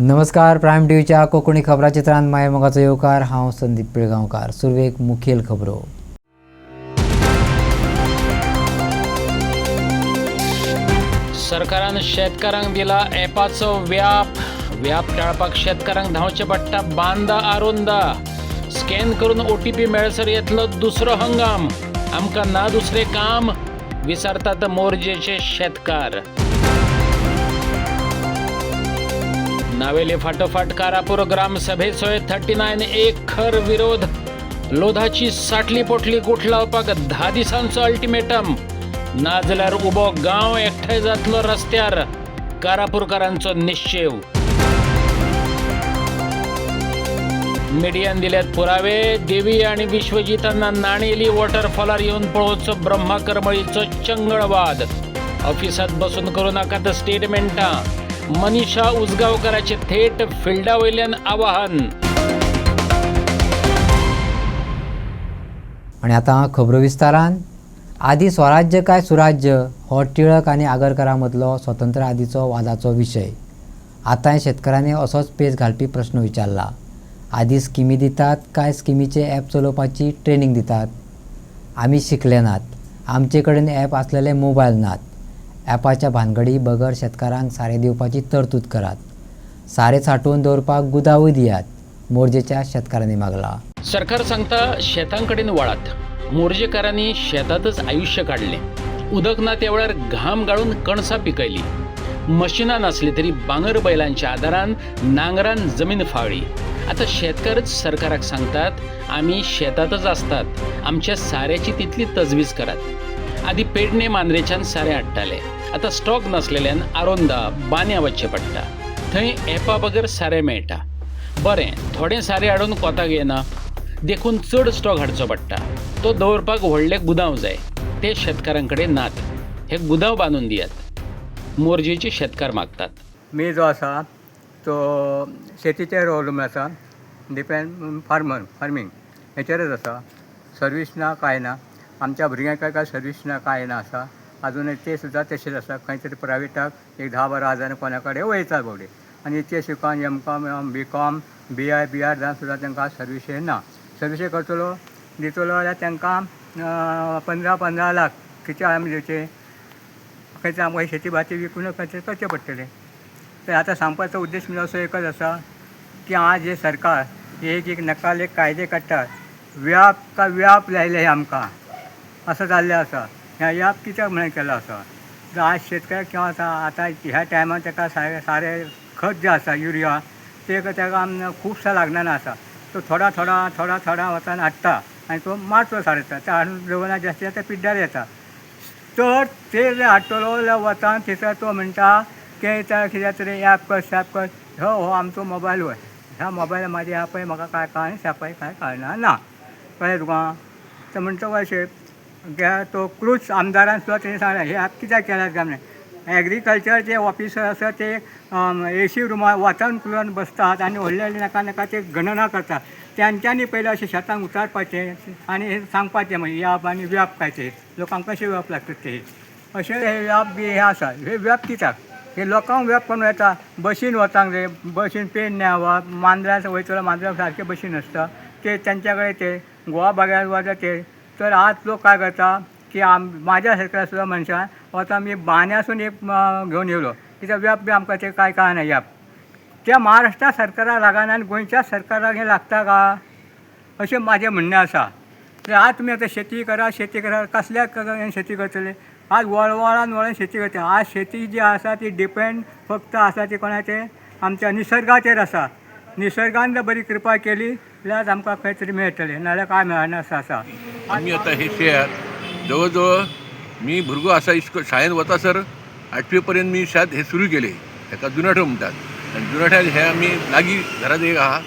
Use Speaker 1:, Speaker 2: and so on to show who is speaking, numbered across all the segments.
Speaker 1: नमस्कार. प्रायम टीव्हीच्या कोकणी खबराचित्रांत मायमोगाचो येवकार. हांव संदीप पिळगांवकार. सुरवेक मुखेल खबरो.
Speaker 2: सरकारान शेतकारांक दिला ॲपाचो व्याप टाळपाक शेतकारांक धांवचे पडटा बांदा आरोंदा. स्कॅन करून OTP मेळसर येतलो दुसरो हंगाम. आमकां ना दुसरे काम, विचारतात मोरजेचे शेतकार. नावेली फाटोफाट कारापूर ग्रामसभेचो 39 एक खर विरोध. लोधाची साठली पोटली गुठ लावपाक 10 दिसांचो अल्टिमेटम. ना जाल्यार उबो गांव एकठांय जातलो रस्त्यार, कारापूरकारांचो निश्चेव. मिडियान दिल्यात पुरावे. देवी आणि विश्वजितांना नाणेली वॉटरफॉलार येवन पळोवचो ब्रह्मा करमळीचो चंगळवाद. ऑफिसात बसून करू नाकात स्टेटमेंटां. मनीषा उजगांवकाराचे थेट फिल्डा वयल्यान आवाहन.
Speaker 1: आणि आता खबरो विस्तारान. आदी स्वराज्य काय सुराज्य हो टिळक आनी आगरकरां मदलो स्वतंत्र आदीचो वादाचो विशय. आतां शेतकारांनी असोच पेच घालपी प्रश्न विचारला. आदी स्किमी दितात काय स्किमीचे ॲप चलोवपाची ट्रेनिंग दितात? आमी शिकले नात. आमचे कडेन ॲप आसलेले मोबायल नात. ॲपाच्या भानगडी बगर शेतकारांक सारे दिवपाची तरतूद करात. सारे साठोवन दवरपाक गुदावूय दियात, मोरजेच्या शेतकारांनी मागला.
Speaker 2: सरकार सांगता शेतां कडेन वळात. मोरजेकारांनी शेतातच आयुष्य काढले. उदक ना त्या वेळार घाम गाळून कणसां पिकयली. मशिनां नासली तरी बांगर बैलांच्या आदारान नांगरान जमीन फाळ्ळी. आता शेतकारच सरकाराक सांगतात आमी शेतातच असतात, आमच्या साऱ्याची तितली तजवीज करात. आदी पेडणे मांद्रेच्यान सारे हाडटाले. आता स्टॉक नसलेल्यान आरोंदा बान्या वचचें पडटा. थंय ॲपा बगर सारें मेळटा. बरें, थोडें सारें हाडून कोताक येना. देखून चड स्टॉक हाडचो पडटा. तो दवरपाक व्हडले गुदांव जाय. ते शेतकारां कडेन नात. हे गुदांव बांदून दियात, मोरजेचे शेतकार मागतात.
Speaker 3: मी जो आसा तो शेतीचेर अवलंबून आसा. डिपेंड फार्मींग हेचेरच आसा. सर्वीस ना काय ना. आमच्या भुरग्यांक काय सर्वीस ना काय ना आसा. अजून ते सुद्दां तशेंच आसा. खंय तरी प्रायवेटाक एक 10-12 हजार कोणा कडेन वयता बावडे. आनी ते शिकून M.Com B.Com BR जावन सुद्दां तांकां सर्विशे ना. सर्विशे करतलो दितलो जाल्यार तांकां 15 लाख कितें आमी दिवचे. खंय तरी आमकां शेती भाजी विकून खंय तरी करचें पडटलें. तर आतां सांगपाचो उद्देश म्हणजे असो एकच आसा की आज हे सरकार एक नकाले कायदे काडटात. व्याप लायले आमकां असं जाल्लें आसा. ह्या व्याप कित्याक म्हणून केलो आसा. तर आज शेतकार किंवा आतां ह्या टायमार ताका सारे खत जें आसा युरिया ते ताका खुबसा लागना आसा. तो थोडा वतान हाडटा आनी तो मारतो सारता. ते हाडून दवरना जास्ती जाता पिड्ड्यार येता. तर ते जे हाडटलो जाल्यार वतान थंयसर तो म्हणटा की कितें तरी ॲप कर. हो आमचो मोबायल वय. ह्या मोबायला म्हाजे ह्या पळय म्हाका काय कळना. शापाय काय कळना ना. कळ्ळें तुका. तर म्हणटा अशें तो क्रूज आमदारान सुद्दां तेणी सांगलें हे ॲप कित्याक केल्यात काय म्हणून. एग्रीकल्चर जे ऑफिसर आसा ते AC रुमार वतान करून बसतात आनी व्हडले नाका ते गणना करतात. त्यांच्यांनी पयलीं अशें शेतांक उतारपाचें आनी हे सांगपाचें मागीर याप आनी व्याप काय ते लोकांक कशें व्याप लागतात ते अशें हे व्याप बी हे आसा. हे व्याप कित्याक हे लोकांक व्याप करून येता. बशीन वचांक जाय. बशीन पेडण्या वा मांद्रास वयतलो मांद्रा सारके बशीन आसता ते तेंच्या कडेन ते गोवा बागायत वता ते. तर आज लोक काय करता की माझ्या सारख्या सुद्दां मनशान वता मी बान्यासून एक घेवन येयलो. कित्याक व्याप बी आमकां ते काय कळना. व्याप त्या महाराष्ट्रा सरकाराक लागना आनी गोंयच्या सरकाराक हे लागता का अशें म्हाजें म्हणणें आसा. तर आज तुमी आतां शेती करा कसल्याक शेती करतले. आज वळवळान शेती करता. आज शेती जी आसा ती डिपेंड फक्त आसा ती कोणाचेर आमच्या निसर्गाचेर आसा. निसर्गान जर बरी कृपा केली जाल्यार आमकां खंय तरी मेळटलें, नाल्यार काय मेळना असं आसा.
Speaker 4: आमी आतां हे शेत जवळ जवळ मी भुरगो आसा शाळेंत वता सर 8वी पर्यंत मी शेत हे सुरू केले. ताका जुनाठो म्हणटात. आनी जुनाठ्यात हे आमी लागीं घरात एक आहा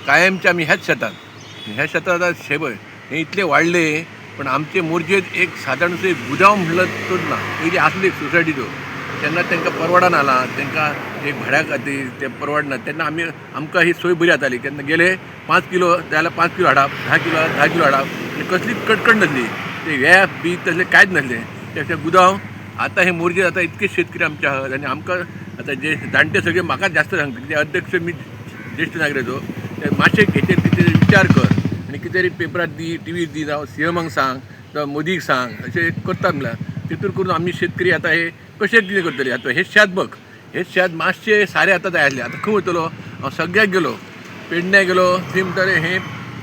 Speaker 4: कायमचे आमी ह्याच शेतान. ह्या शेतात आतां शेबय हे इतले वाडले पण आमचे मोरजेत एक सादारण असो एक गुदांव म्हणलं तोच ना. पयलीं आसलो एक सोसायटीचो. तेन्ना तांकां परवडना तांकां एक भाड्या खातीर ते परवडना. तेन्ना आमकां ही सोय बरी जाताली. केन्ना गेले 5 किलो जाल्यार 5 किलो हाडप, 10 किलो हाडप. कसलीच कटकट नासली. ते व्याप बी तसलें कांयच नासलें. त्या गुदांव आतां हे मोरजे आतां इतके शेतकरी आमचे आहात आनी आमकां आता जे जाणटे सगळे म्हाका जास्त सांगता ते अध्यक्ष मी ज्येष्ठ नागरिक ते मातशें हेचेर कितें विचार कर आनी कितें तरी पेपरार दी टीव्हीर दी जावं सीएमाक सांग जावं मोदीक सांग अशें करतात म्हणल्यार तितून करून आमी शेतकरी आतां हे कशें कितें करतले आतां हे शेत बघ हे शेत मातशें सारें आतां जाय आसलें आतां खंय वतलो हांव सगळ्याक गेलो पेडण्या गेलो थंय म्हणटाले हे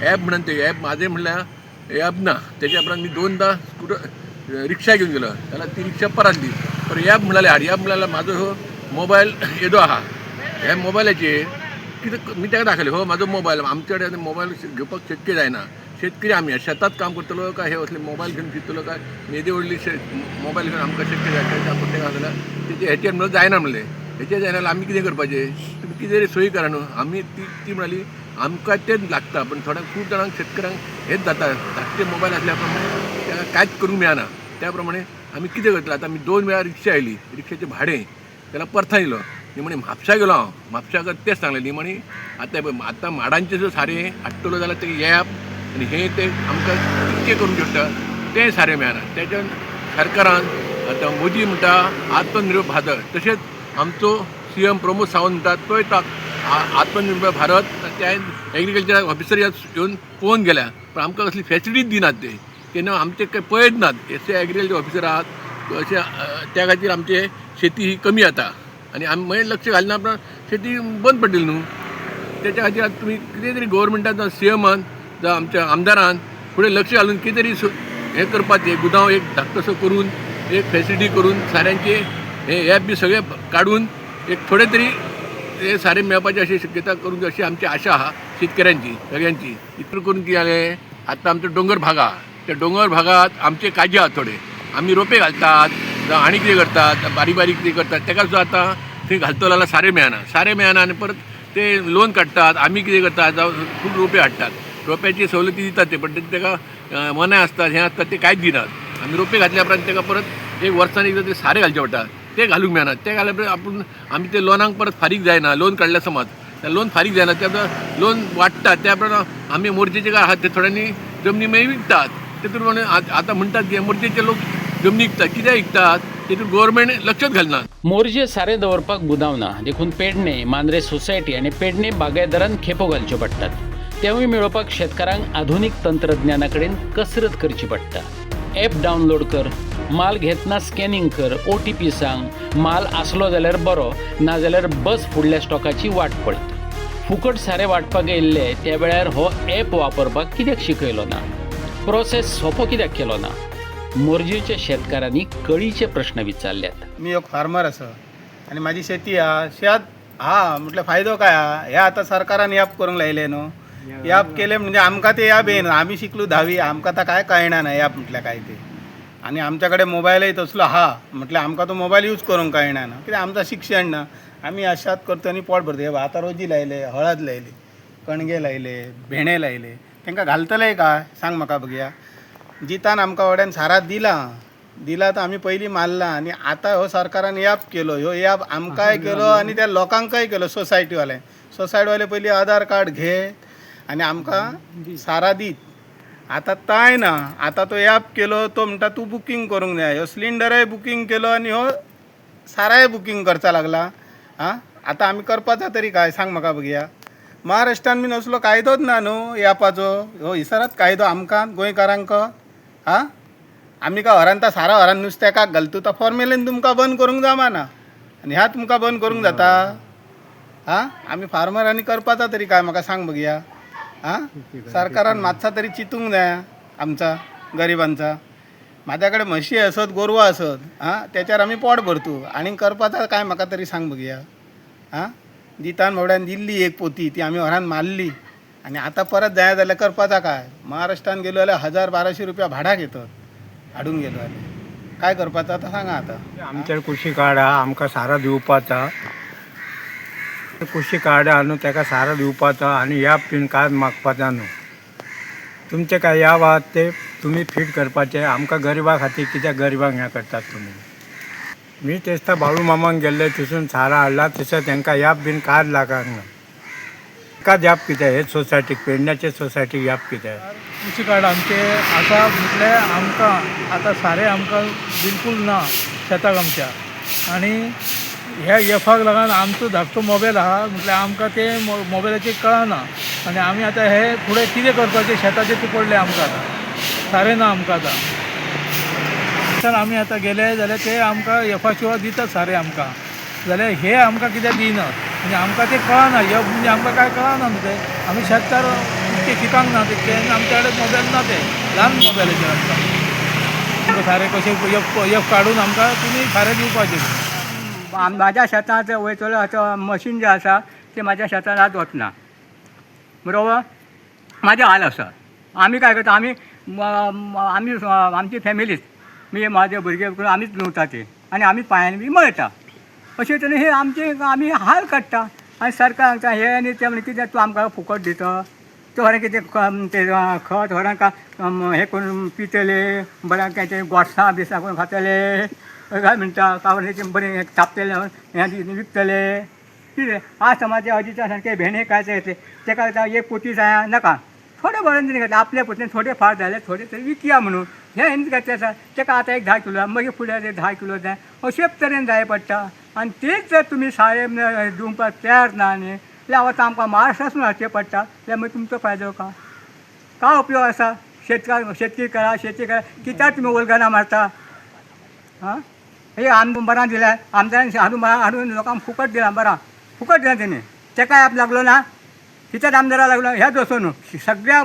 Speaker 4: ॲप म्हणून ते ॲप माझे म्हणल्यार ॲप ना तेच्या उपरांत मी 2दा स्कुटर रिक्षा घेवन गेलो जाल्यार ती रिक्षा परतली पण ॲप म्हणाले हाड ॲप म्हणाल्यार म्हाजो हो मोबायल येदो आहा ह्या मोबायलाचेर कितें मी ताका दाखयलें हो म्हाजो मोबायल आमचे कडेन मोबायल घेवपाक शक्य जायना शेतकरी आमी शेतात काम करतलो काय हे असले मोबायल घेवन फिरतलो काय येदी व्हडली मोबायल घेवन आमकां शक्य जाय तेका जाल्यार तेचे हेचेर म्हणून जायना म्हणलें हेचेर जायना जाल्यार आमी कितें करपाचें तुमी कितें तरी सोय करा न्हू आमी ती म्हणाली आमकां तेच लागता पण थोड्यांक खूब जाणांक शेतकऱ्यांक हेच जाता धाकटे मोबायल आसल्या प्रमाणे ताका कांयच करूंक मेळना त्या प्रमाणे आमी कितें करतले आतां आमी 2 वेळा रिक्षा आयली रिक्षाचें भाडें त्याला परत येयलो न्ही म्हणे म्हापशा गेलो हांव म्हापशाक तेच सांगलें न्ही म्हणे आतां माडांचें जर सारें हाडटलो जाल्यार ते ॲप आनी हे ते आमकां कितकें करूंक शकता तें सारें मेळना तेच्यान सरकारान आतां मोदी म्हणटा आत्मनिर्भर भारत तशेंच आमचो CM प्रमोद सावंत म्हणटा तोय आत्मनिर्भर भारत त्या एग्रीकल्चर ऑफिसर येवन पळोवन गेल्या पण आमकां कसली फॅसिलिटीच दिनात ते केन्ना आमचे काही पळयत नात अशे एग्रीकल्चर ऑफिसर आहात अशे त्या खातीर आमचे शेती ही कमी जाता आनी आमी मागीर लक्ष घालना पण शेती बंद पडली न्हू तेच्या खातीर आतां तुमी कितें तरी गव्हर्मेंटान जावं CMान जावं आमच्या आमदारान फुडें लक्ष घालून कितें तरी हें करपाचें गुदांव एक धाकटोसो करून एक फॅसिलिटी करून साऱ्यांचे हे ॲप बी सगळे काडून एक थोडे तरी हे सारें मेळपाची अशी शक्यता करूंक अशी आमची आशा आहा शेतकऱ्यांची सगळ्यांची इतलें करून कितें जालें आतां आमचो दोंगर भाग आहा त्या दोंगर भागात आमचे काजी आहात थोडे आमी रोपे घालतात जावं आनी कितें करतात बारीक बारीक कितें करतात तेका सुद्दां आतां थंय घालतलो जाल्यार सारें मेळना आनी परत ते लोन काडटात आमी कितें करतात जावं खूब रोपे हाडटात रोप्याची सवलती दितात ते पण तेका मनाय आसतात हें आसतात ते कांयच दिनात आमी रोपे घातल्या उपरांत तेका परत एक वर्सान एकदां ते सारें घालचें पडटा ते घालूंक मेळना ते घाल्या उपरांत आपूण आमी ते लोनांक परत फारीक जायना लोन काडल्या समज त्या लोन फारीक जायना त्या लोन वाडटा त्या प्रमाणे आमी मोर्चेचे काय आहात ते थोड्यांनी जमनी मागीर विकतात तेतून म्हणे आतां म्हणटात की मोर्चेचे लोक जमनी विकतात कित्याक विकतात तेतून गव्हर्मेंट लक्षच घालना
Speaker 2: मोर्जे सारे दवरपाक बुदावना देखून पेडणे मांद्रे सोसायटी आनी पेडणे बागायतदारांक खेपो घालच्यो पडटात तेवूय मेळोवपाक शेतकारांक आधुनीक तंत्रज्ञाना कडेन कसरत करची पडटा ॲप डावनलोड कर माल घेतना स्कॅनिंग कर OTP सांग माल आसलो जाल्यार बरो नाजाल्यार बस फुडल्या स्टॉकाची वाट पळय फुकट सारे वाटपाक येयल्ले त्या वेळार हो ॲप वापरपाक कित्याक शिकयलो ना प्रोसेस सोंपो कित्याक केलो ना मोरजेच्या शेतकारांनी कळीचे प्रश्न विचारल्यात
Speaker 5: मी एक फार्मर आसा आणि माझी शेती हा शेत हा म्हटलं फायदो काय हा हे आता सरकारान ॲप करूंक लायले न्हू ॲप केले म्हणजे आमकां ते ॲप येना आमी शिकलो 10वी आमकां आतां काय कळना ना ॲप म्हटल्यार काय ते आणि आमच्याकडे मोबायलय तसलो हा म्हटल्यार आमकां तो मोबायल यूज करूंक कळना ना कित्याक आमचं शिक्षण ना आमी अशात करतो आनी पोट भरता हे आतां रोजी लायले हळद लायली कणगे लायले भेणे लायले तांकां घालतले काय सांग म्हाका बघया जितान आमकां वड्यान सारात दिला तर आम्ही पहिली मारला आणि आता हो सरकारान ॲप केलो ह्यो ॲप आमकांय केलो आणि त्या लोकांकय केलो सोसायटीवाले पहिली आधार कार्ड घे आणि आमकां सारा दीत आता ताय ना आता तो ॲप केलो तो म्हणटा तूं बुकींग करूंक जाय ह्यो सिलिंडरय बुकींग केलो आणि हो साराय बुकींग करचा लागला हां आता आमी करपाचा तरी काय सांग म्हाका बघया महाराष्ट्रान बीन असलो कायदोच ना न्हू ॲपाचो ह्यो हिसरात कायदो आमकां गोंयकारांक हां आमी काय हरांता सारा हरान नुस्त्याकाक घालता तो फॉर्मेलीन तुमकां बंद करूंक जमाना आनी ह्या तुमकां बंद करूंक जाता हां आमी फार्मरांनी करपाचा तरी काय म्हाका सांग बघया हां सरकारान मातसा तरी चिंतूंक जाय आमचा गरिबांचा म्हाज्याकडे म्हशी आसत गोरवां आसत हां त्याच्यार आमी पोट भरतो आनी करपाचा काय म्हाका तरी सांग बघया हां जितान बावड्यान दिल्ली एक पोती ती आमी हरान मारली आणि आता परत जाय जाल्यार करपाचा काय महाराष्ट्रान गेलो जाल्यार 1000-1200 रुपया भाडाक येतात हाडून गेलो जाल्यार काय करपाचा आता सांगा आता
Speaker 6: आमच्या कृषी कार्ड हा आमकां सारा दिवपाचा कृषी कार्ड हा न्हू ताका सारा दिवपाचा आणि ॲप बीन काय मागपाचा न्हू तुमचे काय ॲप आहात ते तुम्ही फिट करपाचे आमकां गरिबा खातीर कित्याक गरिबांक हें करतात तुम्ही मी तेस्ता बाळू मामाक गेल्ले थंयसून सारा हाडला तशें तांकां ॲप बीन कांयच लागूंक ना एकाच ॲप कित्याक हे सोसायटीक पेडण्याचे सोसायटीक ॲप कित्याक
Speaker 7: कृषी कार्ड आमचे आसा म्हटल्यार आमकां आतां सारें आमकां बिलकूल ना शेताक आमच्या आनी ह्या एफाक लागून आमचो धाकटो मोबायल आहा म्हटल्यार आमकां ते मोबायलाचेर कळना आनी आमी आतां हे फुडें कितें करपाचें शेताचेर ते पडले आमकां आतां सारें ना आमकां आतां तर आमी आतां गेले जाल्यार ते आमकां एफा शिवाय दितात सारें आमकां जाल्यार हे आमकां कित्याक दिनात म्हणजे आमकां ते कळना एफ म्हणजे आमकां काय कळना न्हू ते आमी शेतकार इतके शिकांक ना तितके आमच्या कडेन मोबायल ना ते ल्हान मोबायलाचेर आमकां सारें कशें एफ काडून आमकां तुमी सारें दिवपाचें
Speaker 3: माझ्या शेतांत वयतलो असं मशीन जें आसा तें म्हाज्या शेतांत आत वचना बरोबर म्हाजे हाल आसा आमी काय करता आमी आमची फॅमिलीच मी माझे भुरगे करून आमीच लुवता ते आनी आमीच पांयांनी बी मळटा अशें तरेन हे आमचे आमी हाल काडटा आनी सरकार सांगता हे आनी ते म्हणजे कितें तूं आमकां फुकट दिता तो व्हरान कितें ते खत व्हरान हे करून पितले बऱ्याक काय गोडसां बिसां करून खातले काय म्हणटा कावळेचे बरें तापतले हे विकतले कितें आज समाजा अजिता सारके भेणे काय येते तेका एक पोती जाय नाका थोडे बरें तरी घेतले आपल्या पोतीन थोडे फार जाले थोडे तरी विकया म्हणून हे हिंद घेतले आसा तेका आतां एक 10 किलो मागीर फुडें 10 किलो जाय अशें तरेन जाय पडटा आनी तेच जर तुमी सारें दिवपाक तयार ना न्ही जाल्यार आतां आमकां महाराष्ट्रासून हाडचें पडटा जाल्यार मागीर तुमचो फायदो का उपयोग आसा शेतकी करा कित्याक तुमी वल्गना मारता हां हे आमकां बरां दिल्या आमदारान हाडून लोकांक फुकट दिलां बरां फुकट दिलां तेणी तेकाय आप लागलो ना कित्याक आमदारा लागलो ह्या दोसोन सगळ्या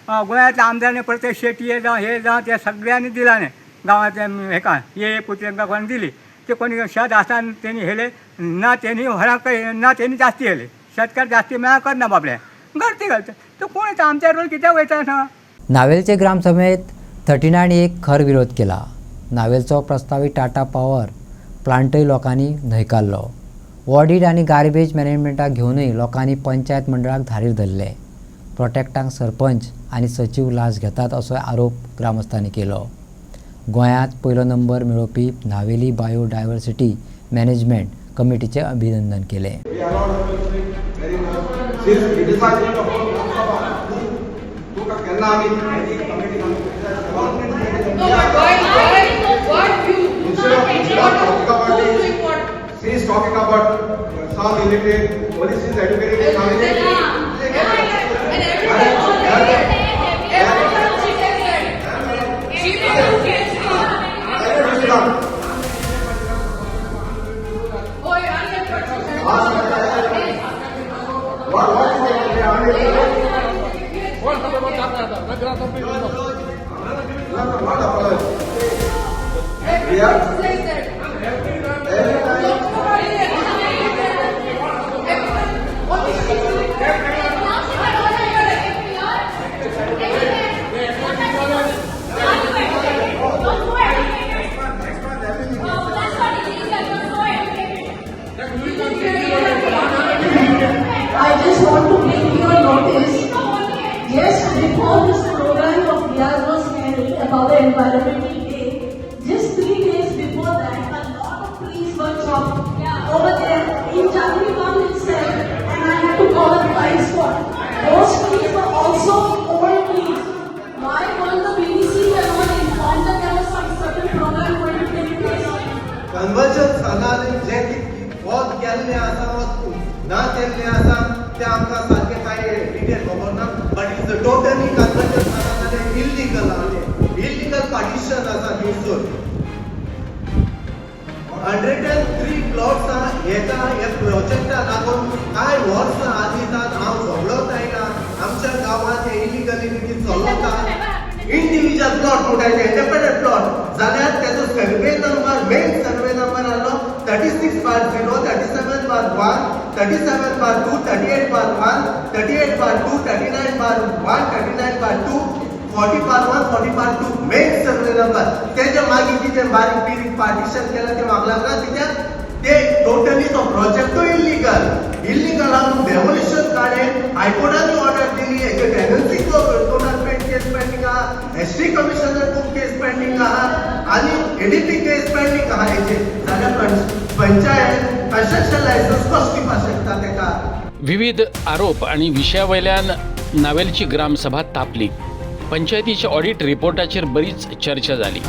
Speaker 3: गोंयांतल्या आमदारांनी प्रत्येक शेटी हे जावं ते सगळ्यांनी दिलां न्ही गांवांतल्या हेका हे पुती तांकां कोणी दिली ते कोणी शेत आसा तेणी हेले ना तेणी व्हराक ना तेणी जास्ती हेले शेतकार जास्ती मेळा करना बाबले गर्दी घालता तो कोण येता आमच्या रोल कित्याक वयता ना
Speaker 1: नावेलचे ग्रामसभेत 39 खर विरोध केला नावेलचो प्रस्तावित टाटा पॉवर प्लांटय लोकांनी न्हयकारलो ऑडिट आनी गार्बेज मॅनेजमेंटाक घेवनूय लोकांनी पंचायत मंडळाक धारीर धरले प्रोटेक्टांक सरपंच आनी सचिव लाच घेतात असो आरोप ग्रामस्थांनी केलो गोंयांत पयलो नंबर मेळोवपी नावेली बायोडायवर्सिटी मॅनेजमेंट कमिटीचे अभिनंदन केले
Speaker 8: She is talking about some illiterate, police is educated, some
Speaker 9: I just want to bring your notice. Yes, before this program of Riyaz was held about the Environmental Day, just 3 days before that, a lot of trees were chopped over there in Chandigarh itself, and I had to call a flying squad. Those trees were also old trees. Why weren't the BBC not informed that there was some certain program going to take place?
Speaker 8: conversion झाला जे वोत केल्ले आसा वोत ना केल्ले आसा ते आमकां सारकें कांय डिटेल खबर ना बट इज टोटली कन्वर्जन झाला जाल्यार इल्लीगल इल्लीगल पार्टिशन आसा न्यूजून 103 प्लॉट्स हेका ह्या प्रोजेक्टा लागून कांय वर्सां आदींतात हांव झगडत आयला आमच्या गांवांत हे इलिगलिटी चलता इंडिविज्युअल प्लॉट म्हणटात इंडिपेंडंट प्लॉट जाल्यार तेजो survey number main survey number आसलो 36/0, 37/1, 37/2, 38/1, 38/2, 39/1, 39/2, 40/1, 40/2 मेन सर्वे नंबर तेजे मागीर कितें बारीक बिरीक पार्टिशन केलं ते म्हाका लागला कित्याक ते टोटली तो प्रोजेक्टू इल्लीगल लागून डेमोलिशन काडें हायकोर्टान ऑर्डर दिली हेजे टेनन्सी टोर्नामेंट केस पेंडिंग आहा एसटी कमिशनर खूब केस पेंडिंग आहा आनी एडीपी केस पेंडिंग आहा हेजे जाल्यार पंचायत कन्स्ट्रक्शन लायसन्स कसो दिवपाक शकता तेका
Speaker 2: विविध आरोप आणि विशयावयल्यान नावेलची ग्रामसभा तापली पंचायतीच्या ऑडिट रिपोर्टाचेर बरीच चर्चा जाली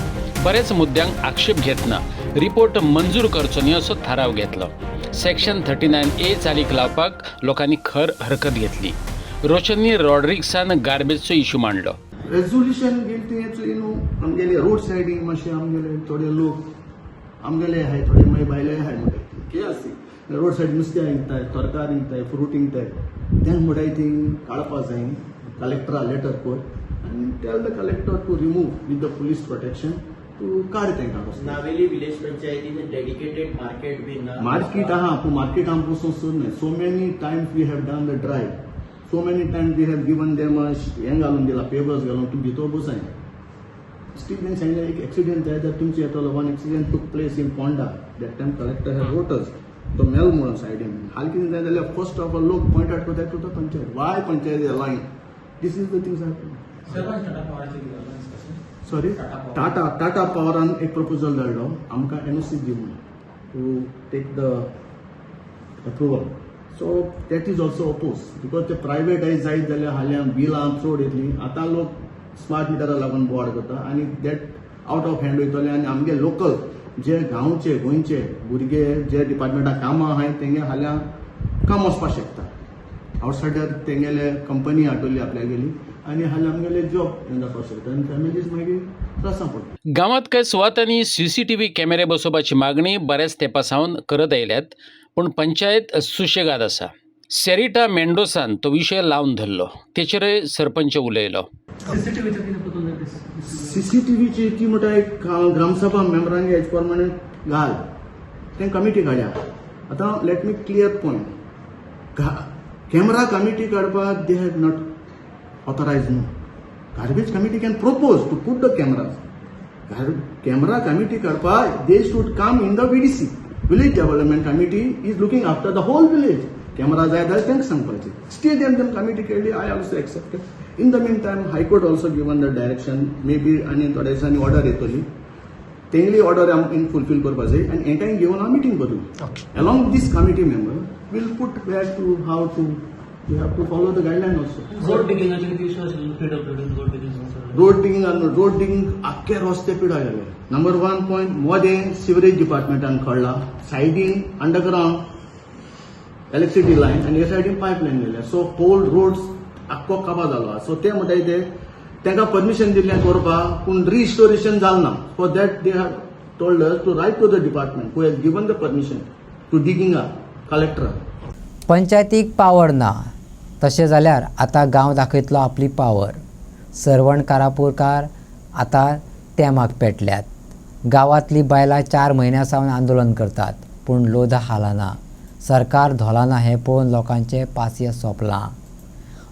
Speaker 2: बरेच मुद्द्यांक आक्षेप घेतना रिपोर्ट मंजूर करचो न्ही असो थाराव घेतलो. सेक्शन 39A चालीक लावपाक लोकांनी खर हरकत घेतली. रोशनी रॉड्रिक्सान गार्बेजचो इशू मांडलो.
Speaker 8: रेझोल्युशन गेल ते न्हू आमगेले रोड सायडीन मातशे आमगेले थोडे लोक आमगेले आहाय थोडे मागीर भायले आहाय म्हणटा कितें आसता रोड सायड नुस्तें विकताय तरकारी विकताय फ्रूट विकताय तेंक म्हणटाय ती काडपाक जाय कलेक्टरा लेटर कोर आनी tell the collector to remove with the police protection to काड तेंकां
Speaker 10: नावेली विलेज पंचायतीन डेडिकेटेड मार्केट बी ना
Speaker 8: मार्केट आहा पूण मार्केट आमकां पसून सोद so many times we have done the drive so many times we have given them a हें घालून दिला पेपर्स घालून तूं भितर बसाय स्टील तेंक सांगलें एक एक्सिडेंट जाय जाल्यार तुमचो येतलो one accident took place in Ponda that time collector have रोटर्स तो मेल म्हणून सायडीन हाल कितें जाय जाल्यार फर्स्ट ऑफ ऑल लोक पॉयंट आउट करतात to the panchayat why panchayat लायन this is the things sorry Tata पावरान एक प्रपोजल धाडलो आमकां एनओसी दी म्हणून to take the approval. So that is also oppose because ते प्रायवेटायज जायत जाल्यार हाल्या बिलां चड येतली. आतां लोक स्मार्ट मिटरा लागून बोवाड करता आनी दॅट आउट ऑफ हँड वयतले आनी आमगे लोकल जे गांवचे गोंयचे भुरगे जे डिपार्टमेंटाक कामां आहाय तेंगे हाल्या काम वचपाक शकता. आवटसायडर तेंगेले कंपनी हाडटली आपल्यागेली आनी हाल्या आमगेले जॉब हें जावपाक शकता आनी फॅमिलीज मागीर त्रासां पडटा.
Speaker 2: गांवांत कांय सुवातांनी CCTV कॅमेरे बसोवपाची मागणी बऱ्याच तेंपा सावन करत आयल्यात पूण पंचायत सुशेगाद आसा. सेरिटा मेंडोसान तो विशय लावन धरलो. तेचेरय सरपंच उलयलो.
Speaker 8: सीसीटीव्हीची ती म्हणटा एक ग्रामसभा मेंबरांनी हेज प्रमाणे घाल तें कमिटी काडया. आतां let me clear point camera committee काडपाक दे हॅव नॉट ऑथरायज न्हू. Garbage committee can propose to put the cameras. Camera committee काडपाक they should come in the VDC village development committee is looking after the whole village. Camera जाय जाल्यार तेंक सांगपाचें. Still तेम committee केली I also accepted. In the meantime high court also given the direction maybe आनी थोड्या दिसांनी order येतली तेंगली ऑर्डर आमी फुलफील करपाक जाय आनी हें टायम घेवन हांव मिटींग करूं. Along with this committee member will put back to how to we have to follow the guideline also. Road digging आख्खे रस्ते पिड्यार गेले. नंबर 1 पॉयंट मोदें सिवरेज डिपार्टमेंटान काडला सायडीन अंडरग्राउंड इलेक्ट्रिसिटी लायन आनी हे सायडीन पायपलायन गेल्या. सो होल रोड्स आख्खो काबार जालो. सो ते म्हणटाय ते तांकां परमिशन दिल्लें करपाक पूण रिस्टोरेशन जालें ना. For that they have told us to write to the department who has given the permission to डिगिंगा कलेक्टरा.
Speaker 1: पंचायतीक पावर ना तशें जाल्यार आतां गांव दाखयतलो आपली पावर. सरवण कारापूरकार आतां तेमाक पेटल्यात. गांवांतलीं बायलां 4 म्हयन्यां सावन आंदोलन करतात पूण लोधा हालना. सरकार धोलाना हें पळोवन लोकांचें पासयें सोंपलां.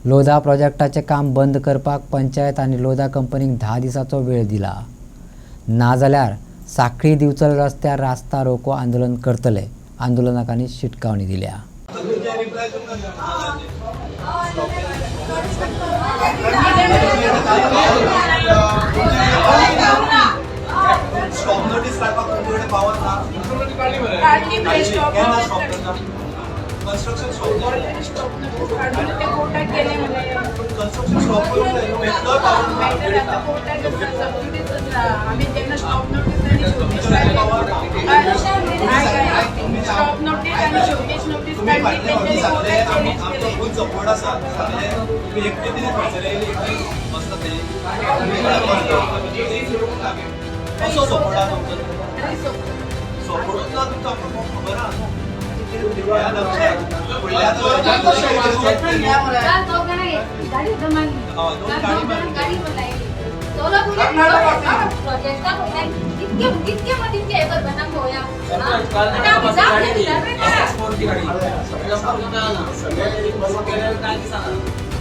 Speaker 1: लोधा प्रोजेक्टाचें काम बंद करपाक पंचायत आनी लोधा कंपनीक 10 दिसांचो वेळ दिला. नाजाल्यार सांखळी दिवचल रस्त्यार रास्ता रोको आंदोलन करतले. आंदोलकांनी शिटकावणी दिल्या.
Speaker 8: स्टॉप नोटीस काडपाक तुमचे पावर ना. कन्स्ट्रक्शन स्टॉप कन्स्ट्रक्शन स्टॉप करून
Speaker 9: आम्ही त्यांना स्टॉप नोटीस आणि शोकेस नोटीस
Speaker 8: फूल सपोर्ट आसा. तुम्ही एकटे तरी कसो सपोर्ट आहा तुमचो सपोर्टूच ना तुमचो खबर आहा.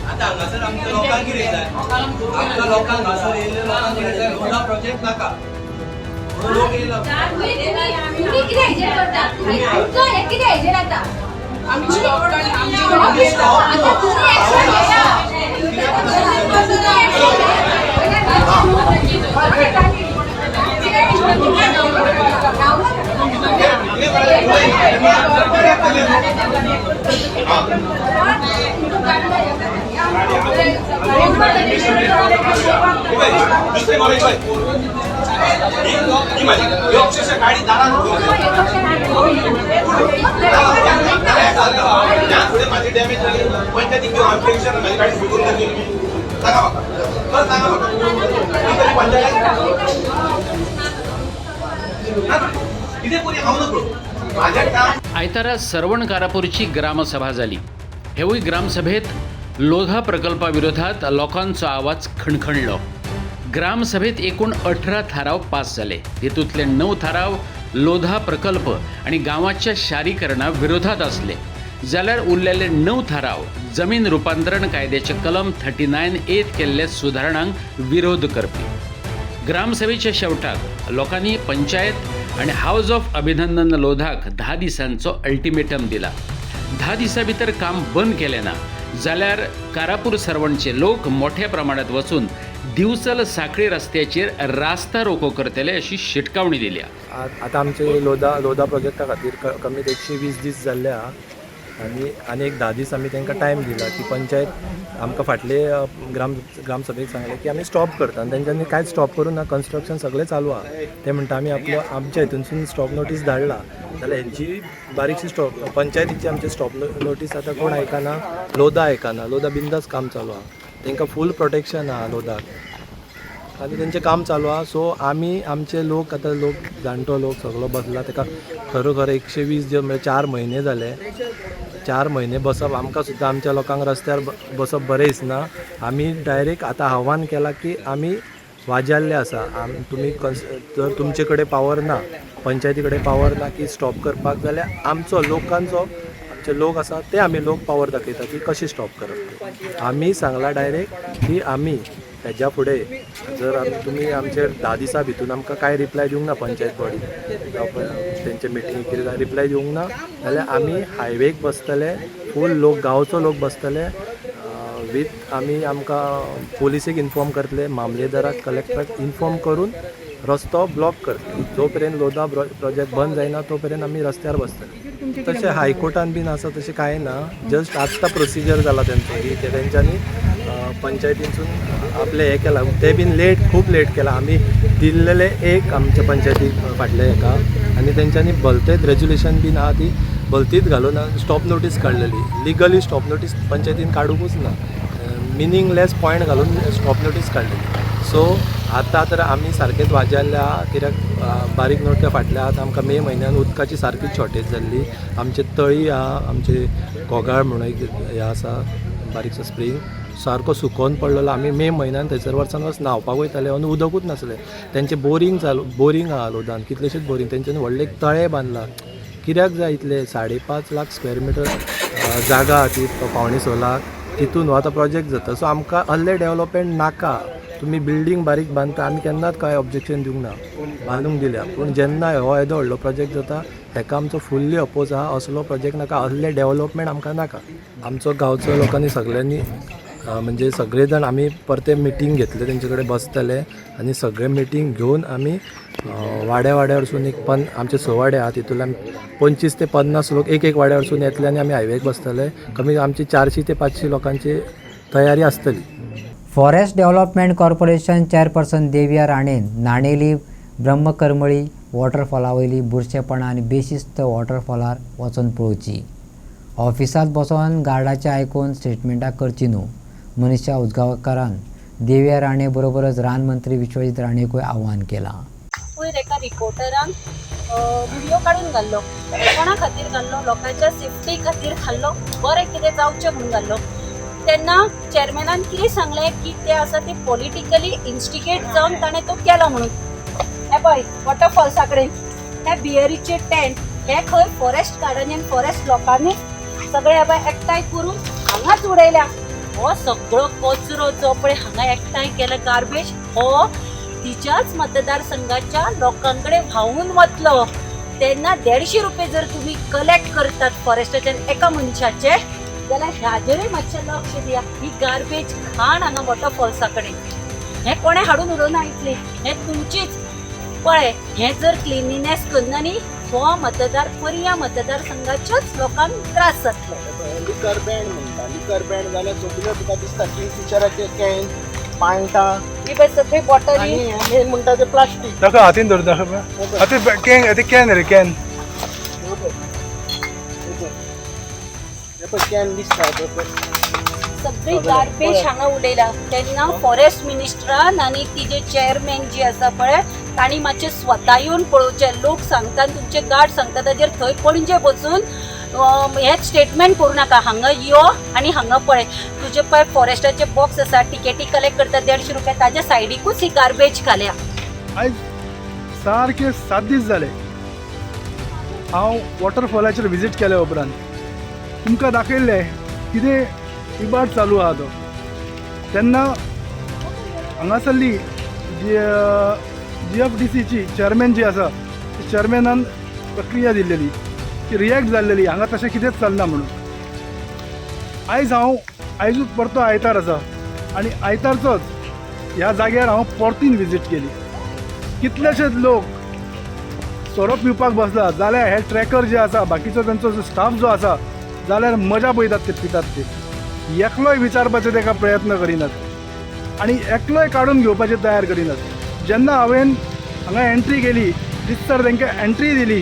Speaker 8: आता हांगासर आमच्या लोकांक कितें जाय आमच्या लोकांक हांगासर येयल्ले लोकांक कितें जाय लोका प्रोजेक्ट नाका. लोक येयला
Speaker 9: तुम्ही किती एजंट करता तुमचो हे किती एजंट आता आमची स्टॉप आता तुम्ही ऍक्शन घ्या.
Speaker 2: आयतारा सरवण कारापूरची ग्रामसभा झाली. हेवूय ग्रामसभेत लोधा प्रकल्पाविरोधात लोकांचो आवाज खणखणलो. ग्रामसभेत एकूण 18 थाराव पास झाले. तेतूंतले 9 थाराव लोधा प्रकल्प आणि गावाच्या शारीकरणा विरोधात असले जाल्यार उरलेले 9 थाराव जमीन रूपांतरण कायद्याचे कलम 39A केल्ले सुधारणांक विरोध करपी. ग्रामसभेच्या शेवटाक लोकांनी पंचायत आणि हाऊस ऑफ अभिनंदन लोधाक 10 दिसांचो अल्टिमेटम दिला. 10 दिसां भितर काम बंद केलें ना जाल्यार कारापूर सरवणचे लोक मोठ्या प्रमाणात वचून दिवचल साखळी रस्त्याचेर रास्ता रोको करतले अशी शिटकावणी दिल्या.
Speaker 11: आता आमचे लोधा प्रोजेक्टा खातीर कमीत 120 दीस जाल्ले आहा आनी एक 10 दीस आमी तांकां टायम दिला की पंचायत आमकां फाटले ग्रामसभेक सांगलें की आमी स्टॉप करता आनी तेंच्यांनी कांयच स्टॉप करून ना. कन्स्ट्रक्शन सगळें चालू आहा. ते म्हणटा आमी आमच्या हितूनसून स्टॉप नोटीस धाडला जाल्यार हेंची बारीकशी स्टॉप पंचायतीची आमची स्टॉप नोटीस आतां कोण आयकना. लोधा आयकना. लोधा बिंदास काम चालू आहा. तांकां फूल प्रोटेक्शन आहा लोधाक आनी तेंचें काम चालू आहा. सो आमी आमचे लोक आतां जाणटो लोक सगळो बसला. ताका खरोखर 120 दीस म्हणजे 4 म्हयने जाले. 4 म्हयने बसप आमकां सुद्दां आमच्या लोकांक रस्त्यार बसप बरें दिसना. आमी डायरेक्ट आतां आव्हान केलां की आमी वाजाल्ले आसा. तुमी जर तुमचे कडेन पावर ना, पंचायती कडेन पावर ना की स्टॉप करपाक जाल्यार आमचो लोकांचो आमचे लोक आसा ते आमी लोक पावर दाखयता की कशी स्टॉप करप. आमी सांगलां डायरेक्ट की आमी हेज्या फुडें जर तुमी आमचेर 10 दिसां भितून आमकां कांय रिप्लाय दिवंक ना पंचायत बॉडी तेंचे मिटींग कितें रिप्लाय दिवंक ना जाल्यार आमी हायवेक बसतले. फूल लोक गांवचो लोक बसतले वीथ आमी आमकां पुलिसेक इन्फॉर्म करतले, मामलेदाराक कलेक्टराक इन्फॉर्म करून रस्तो ब्लॉक करतले. जो पर्यंत लोधा प्रोजेक्ट बंद जायना तो पर्यंत आमी रस्त्यार बसतले. तशें हायकोर्टान बीन आसा तशें कांय ना. जस्ट आत्तां प्रोसिजर जाला तेंचो की तेंच्यांनी पंचायतींसून आपले हे केला. ते बीन खूब लेट केला. आमी दिल्लेले एक आमच्या पंचायतीक फाटले हेका आनी तेंच्यांनी भलतेच रेजुलेशन बीन आहा ती भलतीच घालून स्टॉप नोटीस काडलेली. लिगली स्टॉप नोटीस पंचायतीन काडूंकूच ना. मिनींगलेस पॉयंट घालून स्टॉप नोटीस काडलेली. सो आतां तर आमी सारकेंच वाजाल्ले आहा. कित्याक बारीक नोट्या फाटल्या आतां आमकां मे म्हयन्यान उदकाची सारकीच शॉर्टेज जाल्ली. आमचे तळी आहा, आमचे गोगाळ म्हणून एक हें आसा बारीकसो स्प्रींग सारको सुकोवन पडलेलो. आमी मे म्हयन्यान थंयसर वर्सान न्हांवपाक वयताले आनी उदकूच नासलें. तेंचे बोरींग आहा लोधान कितलेशेच बोरींग. तेंच्यांनी व्हडले एक तळे बांदला. कित्याक जाय इतले 5.5 लाख स्क्वेअर मिटर जागा ती 5.6 लाख तितून हो आतां प्रोजेक्ट जाता. सो आमकां असले डेवलपमेंट नाका. तुमी बिल्डींग बारीक बांदता आमी केन्नाच कांय ऑब्जेक्शन दिवंक ना, बांदूंक दिल्या. पूण जेन्ना हो येदो व्हडलो प्रोजेक्ट जाता हेका आमचो फुल्ली अपोज आहा. असलो प्रोजेक्ट नाका, असले डेवलपमेंट आमकां नाका. आमचो गांवचो लोकांनी सगळ्यांनी म्हणजे सगळे जाण आमी परते मिटींग घेतले तेंचे कडेन बसतले आनी सगळे मिटींग घेवन आमी वाड्या वरसून एक आमचे 6 वाडे आहा तितूंतल्यान 25 ते 50 लोक एक वाड्या वरसून येतले आनी आमी हायवेक बसतले. कमी आमची 400 ते 500 लोकांची तयारी आसतली.
Speaker 1: फॉरेस्ट डेव्हलपमेंट कॉर्पोरेशन चेअरपर्सन देविया राणेन नाणेली ब्रह्मकरमळी वॉटरफॉला वयली बुरशेपणां आनी बेशिस्त वॉटरफॉलार वचून पळोवची. ऑफिसांत बसून गार्डाचें आयकून स्टेटमेंटां करची न्हू. मनीषा उजगांवकारान देविया राणे बरोबरच रानमंत्री विश्वजीत राणेकूय आव्हान केलां.
Speaker 12: वयर एका रिपोर्टरान व्हिडिओ काडून घाल्लो. कोणा खातीर घाल्लो? लोकांच्या सेफ्टी खातीर घाल्लो. बरें कितें जावचें म्हणून घाल्लो. तेन्ना चेअरमॅनान कितें सांगलें की ते आसा ते पॉलिटिकली इन्स्टिगेट जावन ताणें तो केलो म्हणून. हे पळय वॉटरफॉल्सा कडेन हे बियरीचे टेंट हे खंय फॉरेस्ट गार्डनीन फॉरेस्ट लोकांनी सगळे हे एकठांय करून हांगाच उडयल्या. हो सगळो कचरो जो पळय हांगा एकठांय केला गार्बेज हो तिच्याच मतदारसंघाच्या लोकांकडे व्हांवून वतलो. तेन्ना 150 रुपये जर तुम्ही कलेक्ट करतात फॉरेस्टाच्या एका मनशाचे जाल्यार ह्याचेरूय मातशें लक्ष दिया. ही गार्बेज घाण हांगा वॉटरफॉल्सा कडेन हे कोणें हाडून उडोवना इतली. हे तुमचीच पळय. हे जर क्लिनिनेस करना न्ही हो पर्या मतदारसंघाच्याच लोकांक त्रास जातले.
Speaker 5: लिकर बँड म्हणटा. लिकर बँड जाल्यार सगळ्यो तुका दिसता किंगफिशराचे कॅन
Speaker 10: पांटा
Speaker 12: ही पळय सगळी बॉटली
Speaker 10: आणि मेन म्हणटा ते प्लास्टीक.
Speaker 6: दाखव हातीन धर दाखव आता कॅन रे कॅन
Speaker 10: कॅन दिसता
Speaker 12: सगळी गार्बेज हांगा उडयला. तेन्ना फॉरेस्ट मिनिस्टरान आनी तिजे चेअरमॅन जी आसा पळय तांणी मातशें स्वता येवन पळोवचें. लोक सांगता तुमचे गार्ड सांगता ताजेर थंय पणजे बसून हे स्टेटमेंट करूं नाका. हांगा यो आनी हांगा पळय तुजे पळय फॉरेस्टाचे बॉक्स आसा टिकेटी कलेक्ट करता 150 रुपया ताज्या सायडीकूच ही गार्बेज घाल्या.
Speaker 6: आयज सारके 7 दीस जाले हांव वॉटरफॉलाचेर विजीट केल्या उपरांत तुमकां दाखयल्ले कितें इबाड चालू आहा तो. तेन्ना हांगासरली GFDCची चेअरमॅन जी आसा चेअरमॅनान प्रक्रिया दिल्लेली की रिएक्ट जाल्लेली हांगा तशें कितेंच चलना म्हणून. आयजूच परतो आयतार आसा आनी आयतारचोच ह्या जाग्यार हांव परतीन विजीट केली. कितलेशेच लोक सोरो पिवपाक बसला जाल्यार हे ट्रॅकर जे आसा बाकीचो तांचो जो स्टाफ जो आसा जाल्यार मजा पळयतात ते पितात ते. एकलोय विचारपाचे ताका प्रयत्न करिनात आनी एकलोय काडून घेवपाचे तयार करिनात. जेन्ना हांवें हांगा एंट्री केली दिसतर तांकां एंट्री दिली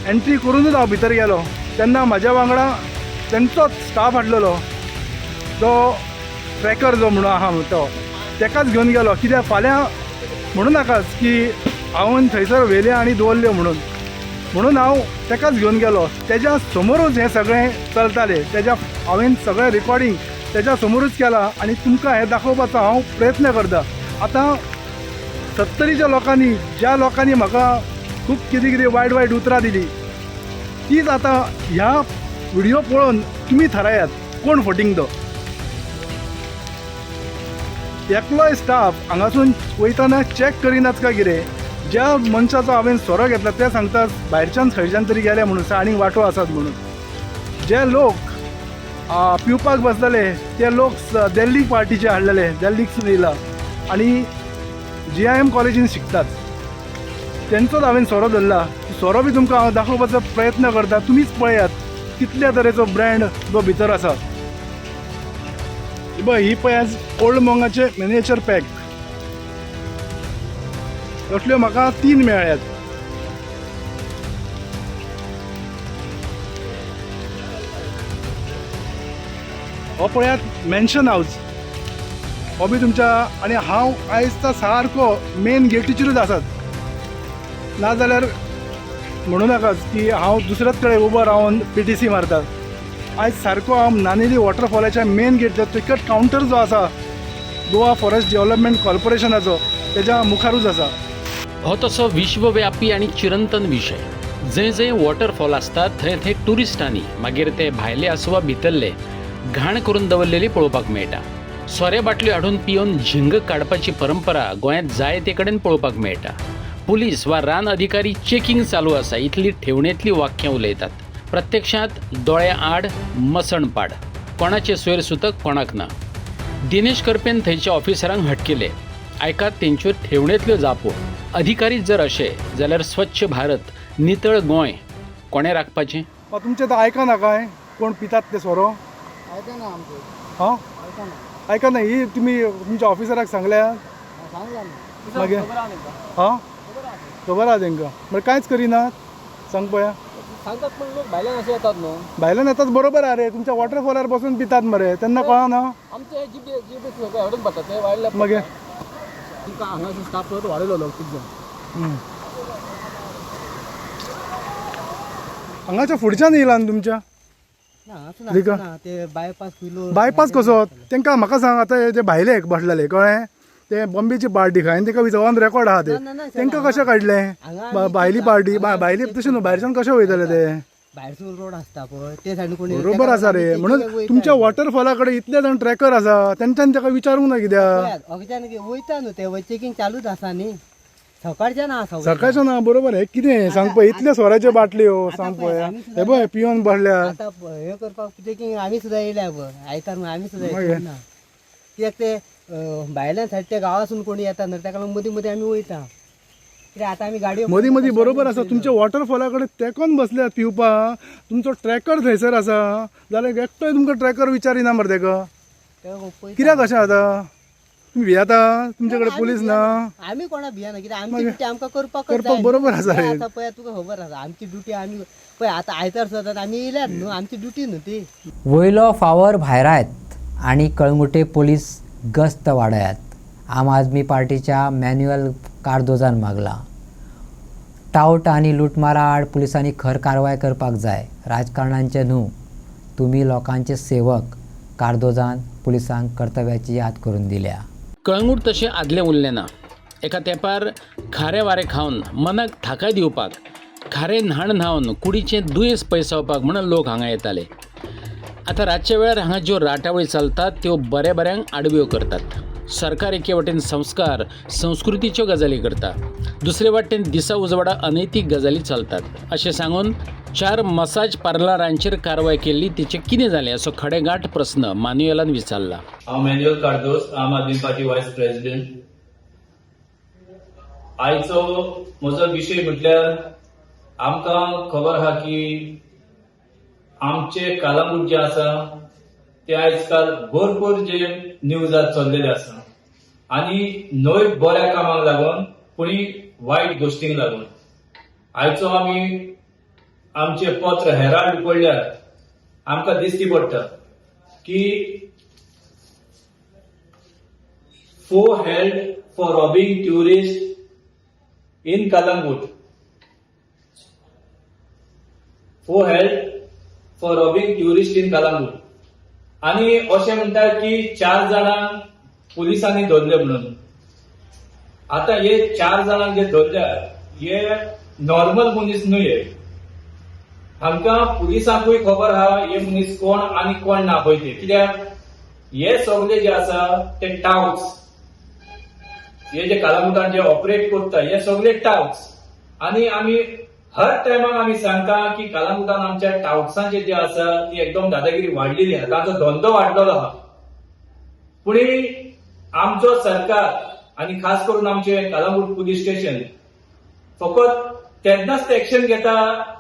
Speaker 6: एंट्री करूनच हांव भितर गेलो तेन्ना म्हाज्या वांगडा तेंचोच स्टाफ हाडलेलो जो ट्रॅकर जो म्हणून आहा तो तेकाच घेवन गेलो. कित्याक फाल्यां म्हणूं नाकाच की हांवें थंयसर व्हेले आनी दवरल्यो म्हणून हांव तेकाच घेवन गेलो. तेज्या समोरूच हें सगळें चलतालें. हांवें सगळें रिकॉर्डींग तेज्या समोरूच केलां आनी तुमकां हें दाखोवपाचो हांव प्रयत्न करतां. आतां 70च्या लोकांनी ज्या लोकांनी म्हाका खूब कितें कितें वायट वायट उतरां दिली तीच आतां ह्या व्हिडियो पळोवन तुमी थारायात कोण फटींग तो. एकलोय स्टाफ हांगासून वयताना चॅक करिनात काय कितें. ज्या मनशाचो हांवें सोरो घेतला ते सांगतात भायरच्यान खंयच्यान तरी गेले म्हणून आनीक वांटो आसात म्हणून. जे लोक पिवपाक बसलेले ते लोक दिल्ली पार्टीचे हाडलेले दिल्लीक येयला आनी GIM कॉलेजीन शिकतात तेंचोच हांवें सोरो धरला. सोरो बी तुमकां हांव दाखोवपाचो प्रयत्न करता. तुमीच पळयात कितल्या तरेचो ब्रँड जो भितर आसा. ही पळय आज ओल्ड मोंगाचे मिनिएचर पॅक तसल्यो म्हाका 3 मेळ्ळ्यात. हो पळयात मॅन्शन हाऊस हो बी तुमच्या आनी हांव आयज तो सारको मेन गेटीचेरूच आसात. नाजाल्यार म्हणूं नाकाच की हांव दुसऱ्याच कडेन उबो रावन PTC मारतात. आयज सारको हांव Nanelim वॉटरफॉलाच्या main gate ticket counter जो आसा गोवा फॉरेस्ट डेव्हलपमेंट कॉर्पोरेशनाचो तेज्या मुखारूच आसा.
Speaker 2: हो तसो विश्वव्यापी आणि चिरंतन विषय. जंय जंय वॉटरफॉल असतात थंय थंय टुरिस्टांनी मागीर ते भायले आसूं वा भितरले घाण करून दवरलेली पळोवपाक मेळटा. सोरे बाटल्यो हाडून पिवन झिंग काडपाची परंपरा गोंयांत जायते कडेन पळोवपाक मेळटा. पुलीस वा रान अधिकारी चेकिंग चालू आसा इतली ठेवणेंतली वाक्यां उलयतात. प्रत्यक्षांत दोळे आड मसणपाड कोणाचे सोयर सुतक कोणाक ना. दिनेश करपेन थंयच्या ऑफिसरांक हटकिले. आयकात तेंच्यो ठेवणेंतल्यो जापो. अधिकारी जर अशे जाल्यार स्वच्छ भारत नितळ गोंय कोणे राखपाचें.
Speaker 6: तुमचें तर आयकना काय कोण पितात ते सोरो हां आयकना. ही तुमी तुमच्या ऑफिसराक सांगल्या मागीर हां खबर आहा तांकां म्हळ्यार कांयच करिनात. सांग पळया
Speaker 10: सांगतात पण लोक भायल्यान अशे येतात न्हू.
Speaker 6: भायल्यान येतात बरोबर आहा रे. तुमच्या वॉटरफॉलार बसून पितात मरे तेन्ना कळना.
Speaker 10: आमचे GBS हाडून पडटा ते वायल्ड लायफ
Speaker 6: मागीर
Speaker 10: तुमकां हांगासर स्टाफ वाडयलो खूब जाण.
Speaker 6: हांगाच्या फुडच्यान येयला न्ही तुमच्या
Speaker 10: ते बायपास पिलो
Speaker 6: बायपास कसो तांकां म्हाका सांग. आतां जे भायले बसलेले कळ्ळें ते बॉम्बेची पार्टी खाय तांकां विचारून रेकॉर्ड आहा ते तांकां कशें काडले भायली पार्टी भायली तशें न्हू भायरच्यान कशें वयतले ते
Speaker 10: भायरसून रोड आसता पळय ते सायडीन कोणी
Speaker 6: बरोबर आसा रे. म्हणून तुमच्या वॉटरफॉला कडेन इतले जाण ट्रॅकर आसा तेंच्यान ताका विचारूंक ना कित्याक
Speaker 10: वयता न्हू ते चेकिंग चालूच आसा न्ही सकाळच्यान आसा
Speaker 6: सकाळच्या ना बरोबर हे कितें सांग पळय इतले सोऱ्याच्यो बाटल्यो सांग पळय हे पळय पिवन बसल्या.
Speaker 10: आतां हे करपाक चेकिंग आमी सुद्दां येयल्या पळय आयतार आमी सुद्दां येना कित्याक ते भायल्यान सायड त्या गांवासून कोणी येता न्हू ताका लागून मदीं मदीं आमी वयता. कित्याक आतां आमी गाडयो
Speaker 6: मदीं मदीं बरोबर आसा. तुमच्या वॉटरफॉला कडेन तेकोन बसल्यात पिवपाक. तुमचो ट्रॅकर थंयसर आसा जाल्यार एकटोय तुमकां ट्रॅकर विचारिना मरे तेका कित्याक अशें आतां
Speaker 5: तुम्ही भियाता तुमच्याकडे पोलीस ना
Speaker 10: आम्ही कोणा भियाना कित्याक आमची ड्युटी आमकां करपाक
Speaker 5: बरोबर आसा रे.
Speaker 10: आता पळय तुका खबर आसा आमची ड्युटी आमी पळय आतां आयतार सदांच आमी येयल्यात न्हू आमची ड्युटी न्हू ती.
Speaker 1: वयलो फावर भायर आहेत आणि कळंगुटे पोलीस गस्त वाडयात. आम आदमी पार्टीच्या मॅन्युअल कार्दोजान मागला. टावट आणि लुटमारा आड पुलिसांनी खर कारवाय करपाक जाय. राजकारणांचे न्हू, तुम्ही लोकांचे सेवक. कार्दोजान पुलिसांक कर्तव्याची याद करून दिल्या.
Speaker 2: कळंगूट तशें आदलें उरलें ना. एका तेंपार खारें वारें खावन मनाक थाकाय दिवपाक, खारें न्हाण न्हावन कुडीचें दुयेंस पयसावपाक म्हणून लोक हांगा येताले. आतां रातच्या वेळार हांगा ज्यो राटावळी चलतात त्यो बऱ्याक आडव्यो करतात. सरकार एके वटेन संस्कार संस्कृतीच्यो गजाली करता, दुसरे वाटेन दिसा उजवाडा अनैतीक गजाली चलतात अशें सांगून 4 मसाज पार्लरांचेर कारवाय केल्ली. तिचें कितें जालें असो खडेगांठ प्रस्न मॅन्युअलान विचारला.
Speaker 13: हांव मॅन्युअल कार्दोस, आम आदमी पार्टी वायस प्रेसिडेंट. आयचो म्हजो विशय म्हटल्यार आमकां खबर आहा की आमचे कालांगूट जे आसा ते आयज काल भरपूर जे न्यूजात चल्लेले आसा आनी न्हय बऱ्या कामाक लागून पुणी वायट गोश्टींक लागून. आयचो आमी आमचे पत्र हेराल्ड पडल्यार आमकां दिश्टी पडटा की 4 held for robbing tourists in Kalangut. 4 held for robbing tourists in Kalangut. आणि अशें म्हणटात की 4 जाणांक पुलिसांनी धरले म्हणून. आता हे 4 जाणांक जे धरल्यात हे नॉर्मल मनीस न्हय. हांकां पुलिसांकूय खबर आहा हे मनीस कोण आनी कोण ना पळय ते. कित्याक हे सगळे जे आसा ते टाउट्स, हे जे कालामुटान जे ऑपरेट करता हे सगळे टाउट्स. आनी आमी हर टायमाक आमी सांगता की कालामुटान आमच्या टाउट्सांचे जे आसा ती एकदम दादागिरी वाडलेली आहा, तांचो धंदो वाडलेलो आहा. पुणे आमचो सरकार आनी खास करून आमचे कालांगूट पुलीस स्टेशन फकत तेन्नाच एक्शन घेता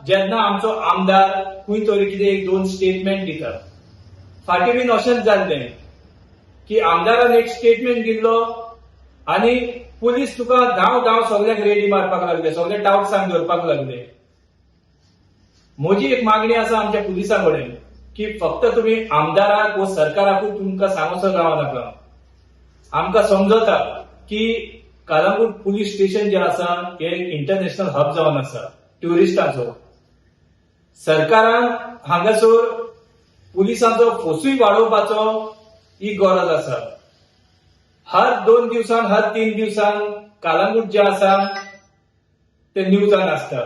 Speaker 13: जेन्ना आमचो आमदार खंय तरी कितें 1-2 स्टेटमेंट दिता. फाटीं बीन अशेंच जाल्लें की आमदारान एक स्टेटमेंट दिल्लो आनी पुलीस तुका धांव सगळ्याक रेडी मारपाक लागले, सगळे टाउट्सांक धरपाक लागले. म्हजी एक मागणी आसा आमच्या पुलिसां कडेन की फक्त तुमी आमदाराक व सरकाराकूच तुमकां सांगसर रावं नाका. आमकां समजता की कालांगूट पुलीस स्टेशन जे आसा हे इंटरनॅशनल हब जावन आसा ट्युरिस्टांचो. सरकारान हांगासर पुलिसांचो फोसूय वाडोवपाचो ही गरज आसा. हर 2 दिवसान हर 3 दिवसान कालांगूट जे आसा ते न्यूजान आसता.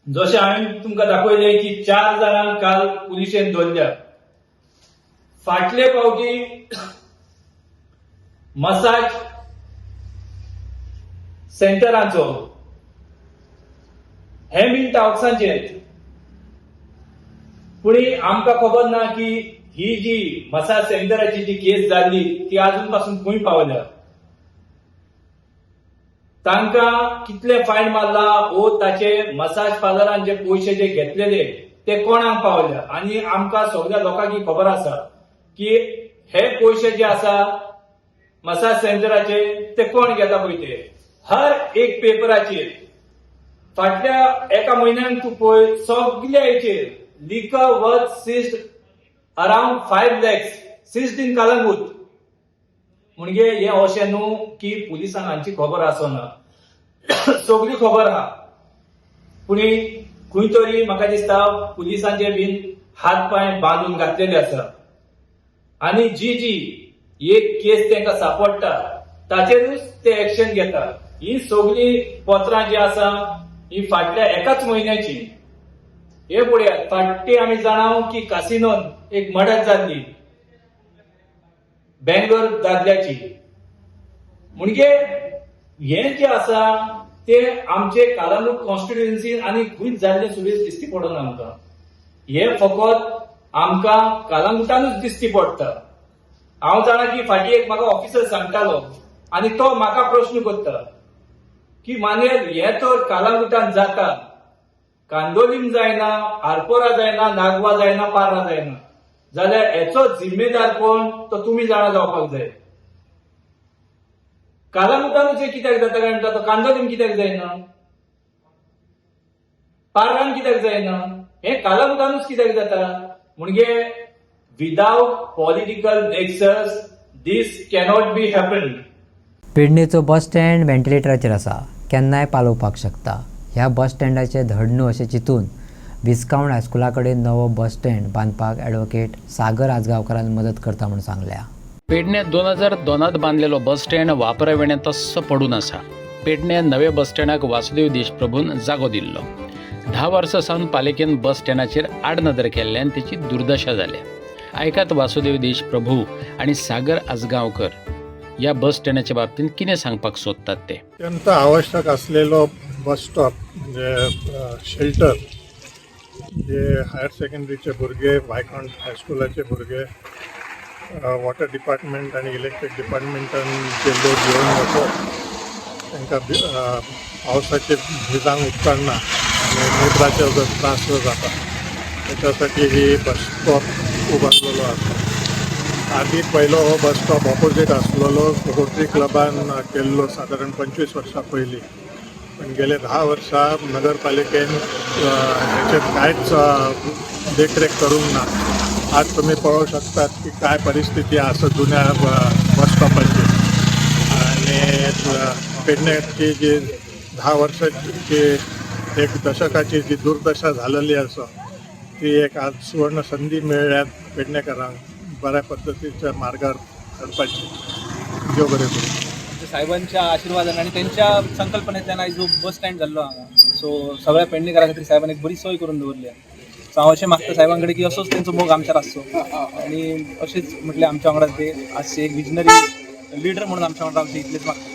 Speaker 13: जशें हांवें तुमकां दाखयलें की 4 जाणांक काल पुलिशेन धरल्या. फाटले फावटी मसाज सेंटरांचो हे बीन टाउट्सांचेर. पुणे आमकां खबर ना की ही जी मसाज सेंटराची जी केस जाल्ली ती अजून पासून खंय पावल्या. तांकां कितले फायन मारला वो ताचे मसाज पार्लरान जे पयशे जे घेतलेले ते कोणाक पावल्या. आनी आमकां सगळ्या लोकांक खबर आसा की हे पयशे जे आसा मसाज सेंटराचे ते कोण घेता पळय ते. हर एक पेपराचेर फाटल्या एका म्हयन्यान तूं पळय सगळ्या हेचेर liquor worth seized around 5 lakhs seized in Calangute. म्हणजे हे अशें न्हू की पुलिसांक हांची खबर आसना, सगळी खबर आहा. पुणे खंय तरी म्हाका दिसता पुलिसांचे बीन हात पांय बांदून घातलेले आसा. आनी जी एक केस तांकां सापडटा ताचेरूच ते एक्शन घेता. ही सगळी पत्रां जी आसा ही फाटल्या एकाच म्हयन्याची. हे पळयात फाटी आमी जाणाव की कासिनोन एक मर्डर जाल्ली बेंगलोर दादल्याची. म्हणजे हे जे आसा ते आमचे कालांगूट कॉन्स्टिट्युएन्सी आनी खंय जाल्ले सुबेज दिश्टी पडना आमकां. हे फकत आमकां कालांगुटानूच दिश्टी पडटा. हांव जाणा की फाटीं एक म्हाका ऑफिसर सांगतालो आनी तो म्हाका प्रश्न करता की मानेर हे तर कालांगुटान जाता, कांदोलीम जायना, आरपोरा जायना, नागवा जायना, पार्रा जायना, जाल्यार हेचो जिम्मेदार कोण तो तुमी जाणा जावपाक जाय. कालामुतानूच हे कित्याक जाता काय म्हणटा तो कांदो बीन कित्याक जायना, पारान कित्याक जायना, हे कालामुतानूच कित्याक जाता म्हणजे without political nexus this cannot be happen.
Speaker 1: पेडणेचो बस स्टँड व्हेंटिलेटराचेर आसा, केन्नाय पालोवपाक शकता. ह्या बस स्टँडाचे धड न्हू अशें चिंतून विस्काउंट हायस्कुला कडेन नवो बस स्टँड बांदपाक ॲडव्होकेट सागर आजगांवकारान मदत करता म्हणून सांगल्या.
Speaker 2: पेडण्यात 2002 बांदलेलो बस स्टँड वापरावेणे तस्स पडून आसा. पेडण्यात नव्या बस स्टँडाक वासुदेव देशप्रभून जागो दिल्लो. 10 वर्सां सावन पालिकेन बस स्टँडाचेर आडनदर केल्ल्यान तेची दुर्दशा जाल्या. आयकात वासुदेव देशप्रभू आणि सागर आजगांवकर या बस स्टँडाच्या बाबतीत कितें सांगपाक सोदतात ते.
Speaker 14: अत्यंत आवश्यक असलेलो बस स्टॉप जे शेल्टर जे हायर सेकंडरीचे भुरगे, वायकॉन्ट हायस्कुलाचे भुरगे, वॉटर डिपार्टमेंट आणि इलेक्ट्रीक डिपार्टमेंटान जे लोक घेवन वतात तांकां पावसाचे भिजांक उपकारना आनी मुद्राचे जो त्रास जाता त्याच्यासाठी ही बस स्टॉप उबारलेलो आसा. आदी पयलो हो बस स्टॉप ऑपोजीट आसलेलो रोटरी क्लबान केल्लो सादारण 25 वर्सां पयलीं. पण गेले 10 वर्सां नगरपालिकेन हेचेर कांयच देखरेख करूंक ना. आज तुम्ही पळोवं शकतात की काय परिस्थिती आसा जुन्या बस स्टॉपाची. आणि पेडण्याची जी 10 वर्सांची एक दशकाची जी दुर्दशा झालेली आसा ती एक आज सुवर्ण संधी मेळ्ळ्या पेडणेकारांक बऱ्या पद्धतीच्या मार्गार चडपाची. देव बरें करूं.
Speaker 15: साहेबांच्या आशीर्वादान आणि त्यांच्या संकल्पनेतल्यान आयज जो बस स्टँड जाल्लो हांगा, सो सगळ्या पेडणेकारां खातीर साहेबान एक बरी सोय करून दवरली. सो हांव अशें मागता साहेबां कडेन की असोच तेंचो मोग आमच्यार आसचो आणि अशेंच म्हटलें आमच्या वांगडा ते आजचे एक विजनरी लिडर म्हणून आमच्या वांगडा आमचे इतलेच मागता.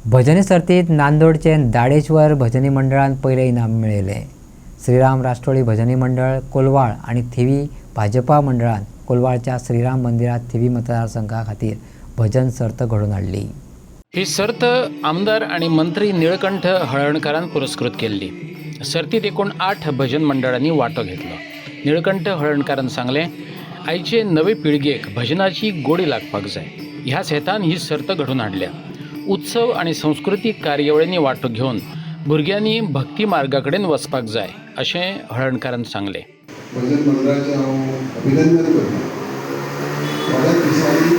Speaker 1: भजनी सर्तीत नांदोडचे दाडेश्वर भजनी मंडळान पयलें इनाम मेळयलें. श्रीराम राष्ट्रोळी भजनी मंडळ कोलवाळ आणि थिवी भाजपा मंडळान कोलवाळच्या श्रीराम मंदिरात थिवी मतदारसंघा खातीर भजन सर्त घडोवन हाडली.
Speaker 2: ही सर्त आमदार आणि मंत्री निळकंठ हळर्णकारान पुरस्कृत केल्ली. सर्तीत एकूण 8 भजन मंडळांनी वांटो घेतलो. निळकंठ हळर्णकारान सांगलें, आयचे नवे पिळगेक भजनाची गोडी लागपाक जाय. ह्याच हेतान ही सर्त घडोवन हाडल्या. उत्सव आणि सांस्कृतीक कार्यावळींनी वांटो घेवन भुरग्यांनी भक्ती मार्गा कडेन वचपाक जाय अशें हळर्णकारान सांगलें.
Speaker 16: भजन मंडळाचें हांव अभिनंदन करतां. थोड्याच दिसांनी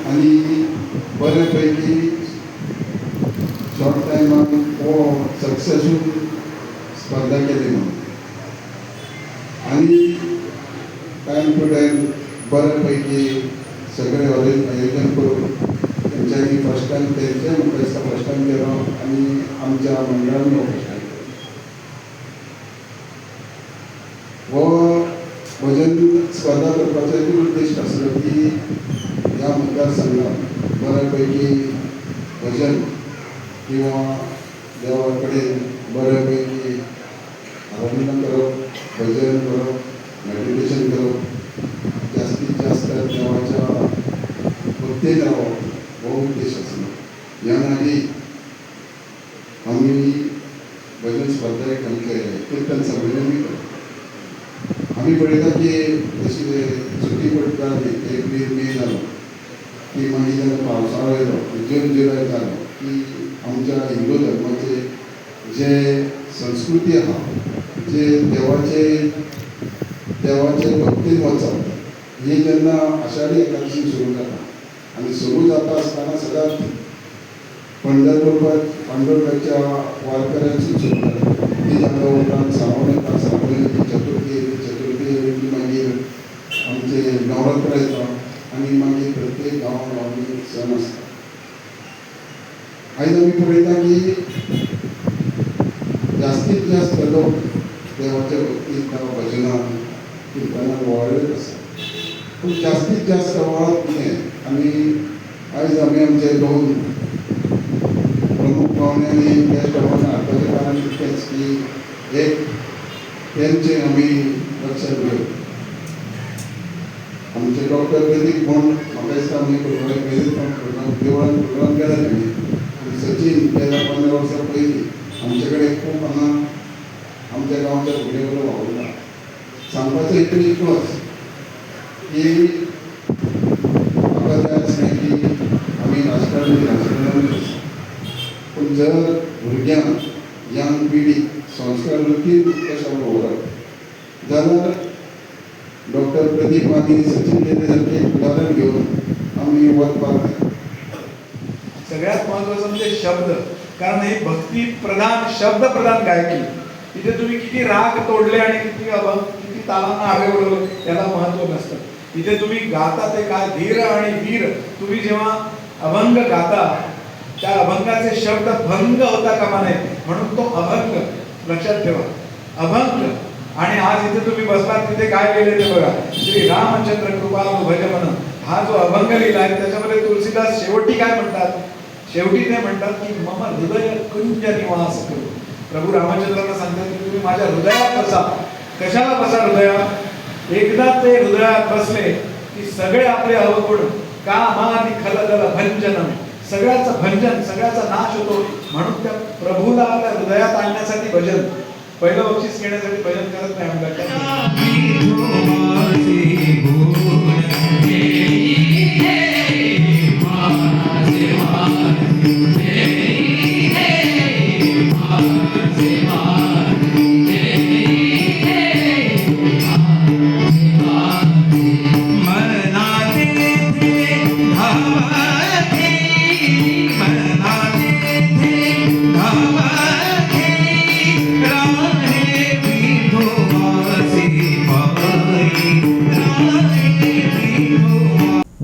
Speaker 16: आनी बरे पैकी शॉर्ट टायमान हो सक्सेसफूल स्पर्धा केली म्हणून आनी टायम टू टायम बरे पैकी सगळे आयोजन करून तेंच्यांनी फर्स्ट टायम तेंचे मुखार फर्स्ट टायम केलो आनी आमच्या मंडळान फर्स्ट टायम हो भजन स्पर्धा करपाचो एक उद्देश आसलो की ह्या मतदारसंघात बऱ्या पैकी भजन किंवा देवा कडेन बऱ्या पैकी आराधना करप, भजन करप, मेडिटेशन करप, जास्तीत जास्त देवाच्या भक्तीत रावप हो उद्देश आसलो. ह्या आदी आमी भजन स्पर्धा एक आमचे कीर्तन संमेलन करप. आम्ही पळयता की जशी सुटी पडटा 1 मे जालो की मागीर जेन्ना पावसाळो येयलो, जून जुलय जालो की आमच्या हिंदू धर्माचे जे संस्कृती आहा, जे देवाचे भक्तीन वचप ही जेन्ना आषाढी एकादशी सुरू जाता आनी सुरू जाता आसतना सदांच पंढरपूरच्या वारकऱ्यांची सुरू जाता. ती जाता उपरांत श्रावण येता, श्रावण चतुर्थी मागीर आमचे नवरात्र येता आनी मागीर प्रत्येक गांवांनी सण आसता. आयज आमी पळयता की जास्तीत जास्त लोक देवाच्या भक्तींत भजनांत कीर्तनांत वळत आसा. पूण जास्तीत जास्त वळप कितें आनी आयज आमी आमचे 2 प्रमुख पावण्यांनी गेस्ट पावणे हाडपाचें कारण इतकेंच की एक तेंचे आमी लक्षात घेवप. आमचे डॉक्टर वेदीक म्हूण म्हाका दिसता आमी वेदीक देवळान प्रोग्राम केला तेणी आनी सचिन गेल्या 15 वर्सां पयलीं आमचे कडेन खूब हांगा आमच्या गांवच्या भुरग्यां बरोबर वावुरला. सांगपाचो हेतू इतलोच की म्हाका जाय आसलें की आमी राजकारणी जर भुरग्यांक यंग पिढीक संस्कार वृत्ती कशा दवरप जाल्यार डॉक्टर प्रदीप आनी सचिन लेले सारखे उदाहरण घेऊन आम्ही वचपाक जाय.
Speaker 17: सगळ्यात महत्वाचं म्हणजे शब्द, कारण हे भक्ती प्रधान शब्द प्रधान गायकी. तिथे तुम्ही किती राग तोडले आणि किती तालांना हवे उडवले याला महत्व नसतं. तिथे तुम्ही गाता ते काय धीर आणि वीर. तुम्ही जेव्हा अभंग गाता त्या अभंगाचे शब्द भंग होता कामा नये, म्हणून तो अभंग लक्षात ठेवा. अभंग. आणि आज इथे तुम्ही बसलात तिथे काय लिहिले ते बघा, श्री रामचंद्र कृपालु भज मन. हा जो अभंग लिहिलाय त्याच्यामध्ये तुलसीदास शेवटी काय म्हणतात, शेवटी ते म्हणतात की मम हृदय कुंज निवास करू. प्रभू रामचंद्रांना सांगतात की तुम्ही माझ्या हृदयात बसा. कशाला बसा हृदयात? एकदा ते हृदयात बसले की सगळे आपले अवगुण कामादि खलदल भंजन, सगळ्याचं भंजन, सगळ्याचा नाश होतो. म्हणून त्या प्रभूला आपल्या हृदयात आणण्यासाठी भजन, पहिलं बक्षीस घेण्यासाठी भजन करत नाही आम्ही.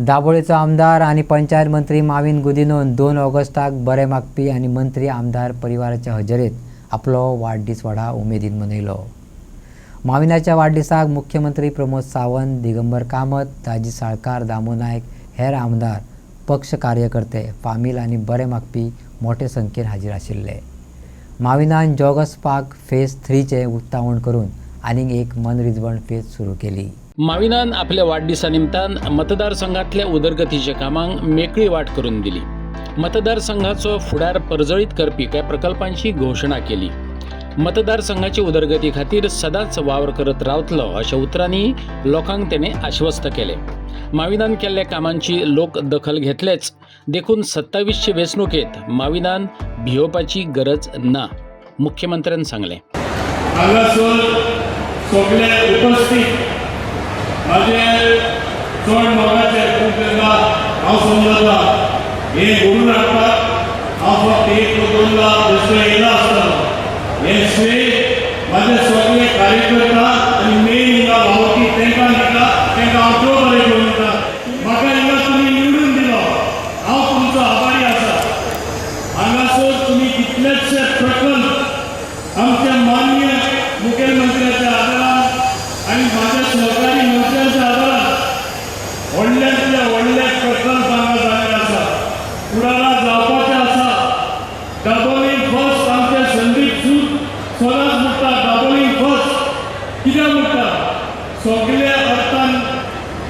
Speaker 1: दाबोळेचो आमदार आणि पंचायत मंत्री माविन गुदिनोन 2 ऑगस्टाक बरे मागपी आणि मंत्री आमदार परिवाराच्या हजेरेत आपलो वाडदीस व्हडा उमेदीन मनयलो. माविनाच्या वाडदिसाक मुख्यमंत्री प्रमोद सावंत, दिगंबर कामत, दाजी साळकार, दामू नायक, हेर आमदार, पक्ष कार्यकर्ते, फामील आणि बरे मागपी मोठे संख्येन हाजीर आशिल्ले. माविनान जॉगर्स पार्क फेज 3चे उक्तावण करून आनीक एक मनरिजवण फेज सुरू केली.
Speaker 2: माविनान आपल्या वाढदिवसा निमतान मतदारसंघातल्या उदरगतीच्या कामांक मेकळी वाट करून दिली. मतदारसंघाचो फुडार परजळीत करपी काय प्रकल्पांची घोषणा केली. मतदारसंघाची उदरगती खातीर सदांच वावर करत रावतलो अशा उतरांनी लोकांक तेणे आश्वस्त केले. माविनान केल्ल्या कामांची लोक दखल घेतलेच देखून 27चे वेंचणुकेत माविनान भिवपाची गरज ना, मुख्यमंत्र्यांनी सांगले.
Speaker 18: उपस्थित माझे चड मोगाचे हांव समजता हे बोलून हाडपाक हांव फक्त 1-2दा प्रश्न येयला आसतलो. हे श्रेय माझे सगळे कार्यकर्ता आनी मेन हिंगा भावकी तांकां दिता, तांकां हांव चड बरें करून दिता. म्हाका हिंगा तुमी निवडून दिलो, हांव तुमचो आभारी आसा. हांगासर तुमी कितलेशे प्रकल्प आमच्या माननीय मुखेलमंत्र्याच्या आदारान आणि माझ्या सहकारी मंत्र्यांच्या आदारान व्हडल्यांतले व्हडले प्रकल्प हांगा जाल्ले आसा, फुडाराक जावपाचे आसा. डबलिंग फर्स्ट आमचे संदीप सूद सदांच म्हणटा डबलिंग फर्स्ट. कित्याक म्हणटा? सगळे अर्थान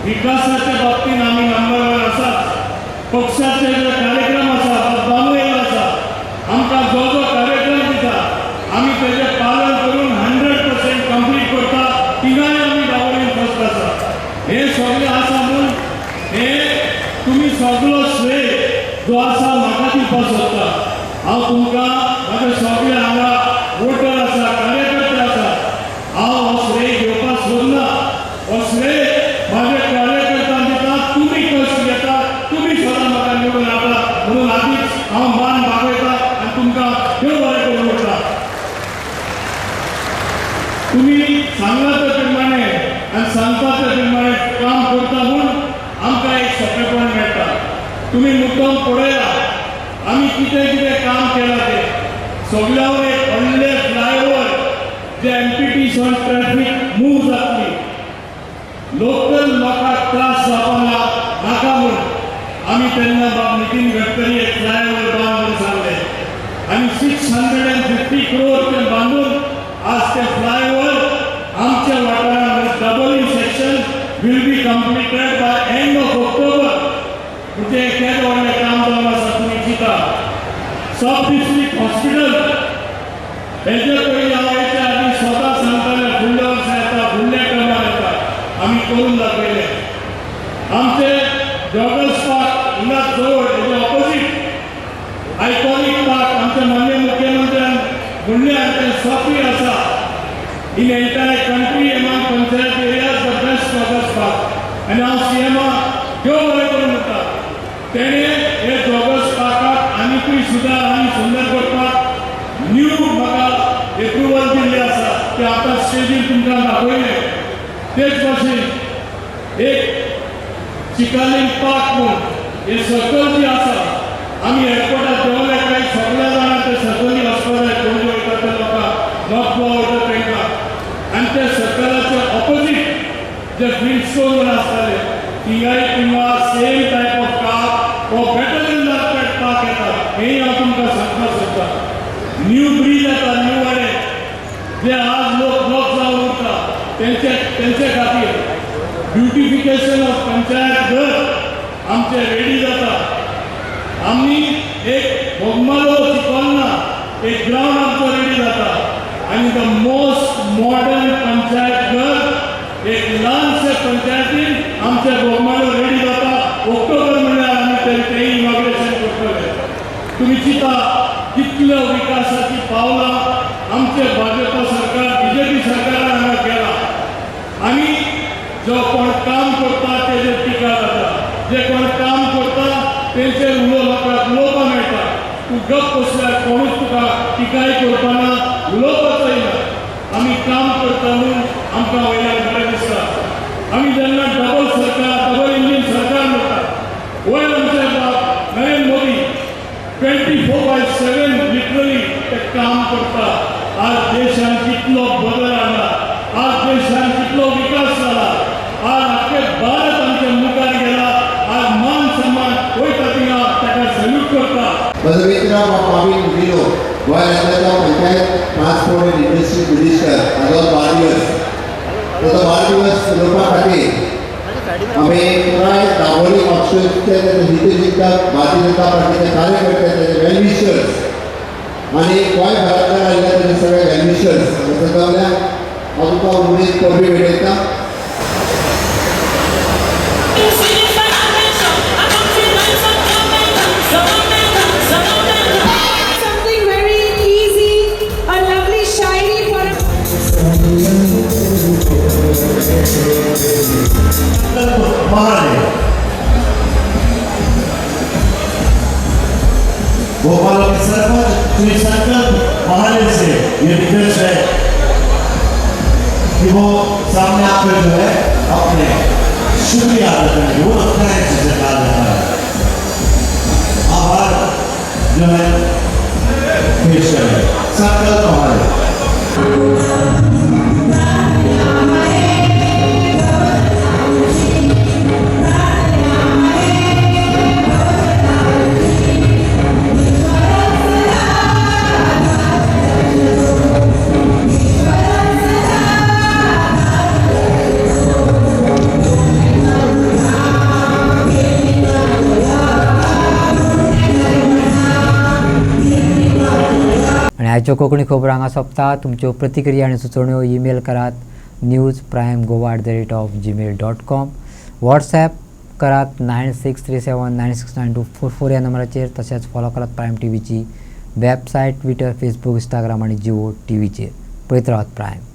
Speaker 18: विकासाच्या बाबतीत आमी नंबर 1 आसात. पक्षाचे जे कार्यक्रम आसा दामू येयलो आसा, आमकां जो जो कार्यक्रम दिता आमी तेजें पालन करून 100% कंप्लीट करता. तिगांय आमी डबलिंग फर्स्ट आसा. हे सगळे आसा म्हूण हे तुमी सगळो श्रेय जो आसा म्हाका दिवपाक सोदता. हांव तुमकां म्हाजे सगळे हांगा वोटर आसा, कार्यकर्ते आसा, हांव हो श्रेय घेवपाक सोदना. हो श्रेय म्हाजे कार्यकर्त्यांक दिता. तुमी कश्ट घेता, तुमी सदां म्हाका निवडून हाडटा, म्हणून आदींच हांव मान बागयता आनी तुमकां देव बरें करून वता. तुम्ही सांगला त्या प्रमाणे आणि सांगता त्या प्रमाणे काम करता म्हणून आमकां एक सोपेपण मेळटा. तुम्ही मुद्दम पळया आमी कितें कितें काम केलां तें. सगळ्यावर एक व्हडले फ्लायओव्हर जे एमपीटीशन ट्रॅफिक मूव जातली, लोकल लोकांक त्रास जावपाक नाका म्हणून आमी तेन्ना नितीन गडकरी एक फ्लायओव्हर बांद म्हणून सांगले आनी 650 crore ते बांदून आज ते फ्लायओव्हर आमच्या वाठारांत doubling section will be completed by end of October. म्हणजे केन्ना व्हडलें काम जावन आसा तुमी चिंता. सब डिस्ट्रिक्ट हॉस्पिटल हेजे पयलीं हांव हेच्या आदीं स्वता सांगताले फुडल्या वर्सा येता, फुडल्या क्रमार येता. आमी करून दाखयले. आमचे जॉगर्स पार्क हिंगा जवळ हेजे ऑपोजीट आयकॉनीक पार्क आमचे SOP आसा in entire country among panchayat areas the best joggers park and हांव CMाक त्यो बरें करून म्हणटा तेणे हे joggers parkक आनीकूय सुदार आनी सुंदर करपाक न्यू म्हाका एप्रुवल दिल्ली आसा ते आतां स्टेजीर तुमकां दाखयलें तेच भाशेन एक चिकालीन पार्क म्हणून हे सर्कल जी आसा आमी एअरपोर्टार देंवले काय सगळे जाणां ते सर्कली वचपा जाय कोण वयता ते लोकांक नॉर्थ वयता तांकां आनी ते सर्कलाचे ऑपोजीट जे ग्रीनस्टोन म्हणून आसताले थिंगाय तुमकां सेम टायप ऑफ कार वो बेटर दॅन दॅट पार्क येता हेंय हांव तुमकां सांगपाक सोदतां न्यू ब्रीज येता न्यू वाडे जे आज लोक ब्लॉक जावन उरता तेंचे खातीर ब्युटिफिकेशन ऑफ पंचायत घर आमचे रेडी जाता आम्ही एक बोगमालो चिकोलना एक ग्राउंड आमचो रेडी जाता आणि द मोस्ट मॉडर्न पंचायत घर एक ल्हानशे पंचायतीन आमचे बोगमालो रेडी जाता ऑक्टोबर म्हळ्यार आमी तें इनॉग्रेशन करतले तुम्ही चिंता कितल्यो विकासाची पावलां आमचे भाजप सरकार BJP सरकारान हांगा केला आनी जो कोण काम करता तेजेर टिका जाता जे कोण काम करता तेंचेर लोकांक उलोवपाक मेळटा तूं गप बसल्यार कोणूच तुका टिकाय करपाना उलोवपाक जायना आमी काम करता म्हणून आमकां वयल्यान बरें दिसता आमी जेन्ना डबल इंजीन सरकार म्हणटा वयर आमचे बाब नरेंद्र मोदी 24/7 लिटरली ते काम करता आज देशान कितलो बदल हाडला आज देशान कितलो विकास जाला आज आख्खे भारत आमचे मुखार गेला आज मान सन्मान वयता थिंगा ताका सॅल्यूट करता
Speaker 16: पदवीतराव पावील विलो गोंय राज्याचो panchayat transport and industry minister हाजो वाडदिवस ताचो वाडदिवस उलोवपा खातीर आमी पुराय दाबोळी म्हापशेचे हितचिंतक भारतीय जनता पार्टीचे कार्यकर्ते तेजे वेलविशर्स आनी गोंयभरांतल्यान आयिल्ले तेजे सगळे वेलविशर्स हांगासर जमल्यात हांव तुमकां उमेद परबी भेटयता
Speaker 9: Something very easy, a lovely shairi for
Speaker 18: Bhopal के सरपंच श्री संकल्प महाले से ये रिक्वेस्ट है कि वो सामने आकर जो है अपने शुक्रिया अदा करेंगे वो अपना सरकार रहा है आभार जो है पेश करें संकल्प महाले
Speaker 1: आणि आयच्यो कोंकणी खबरो हांगा सोंपता तुमच्यो प्रतिक्रिया आनी सुचोवण्यो ईमेल करात newsprime@gmail.com व्हॉट्सॲप करात 9637969244 ह्या नंबराचेर तशेंच फॉलो करात प्रायम टीव्हीची वेबसायट ट्विटर फेसबूक इंस्टाग्राम आनी जिओ टीव्हीचेर पळयत रावात प्रायम.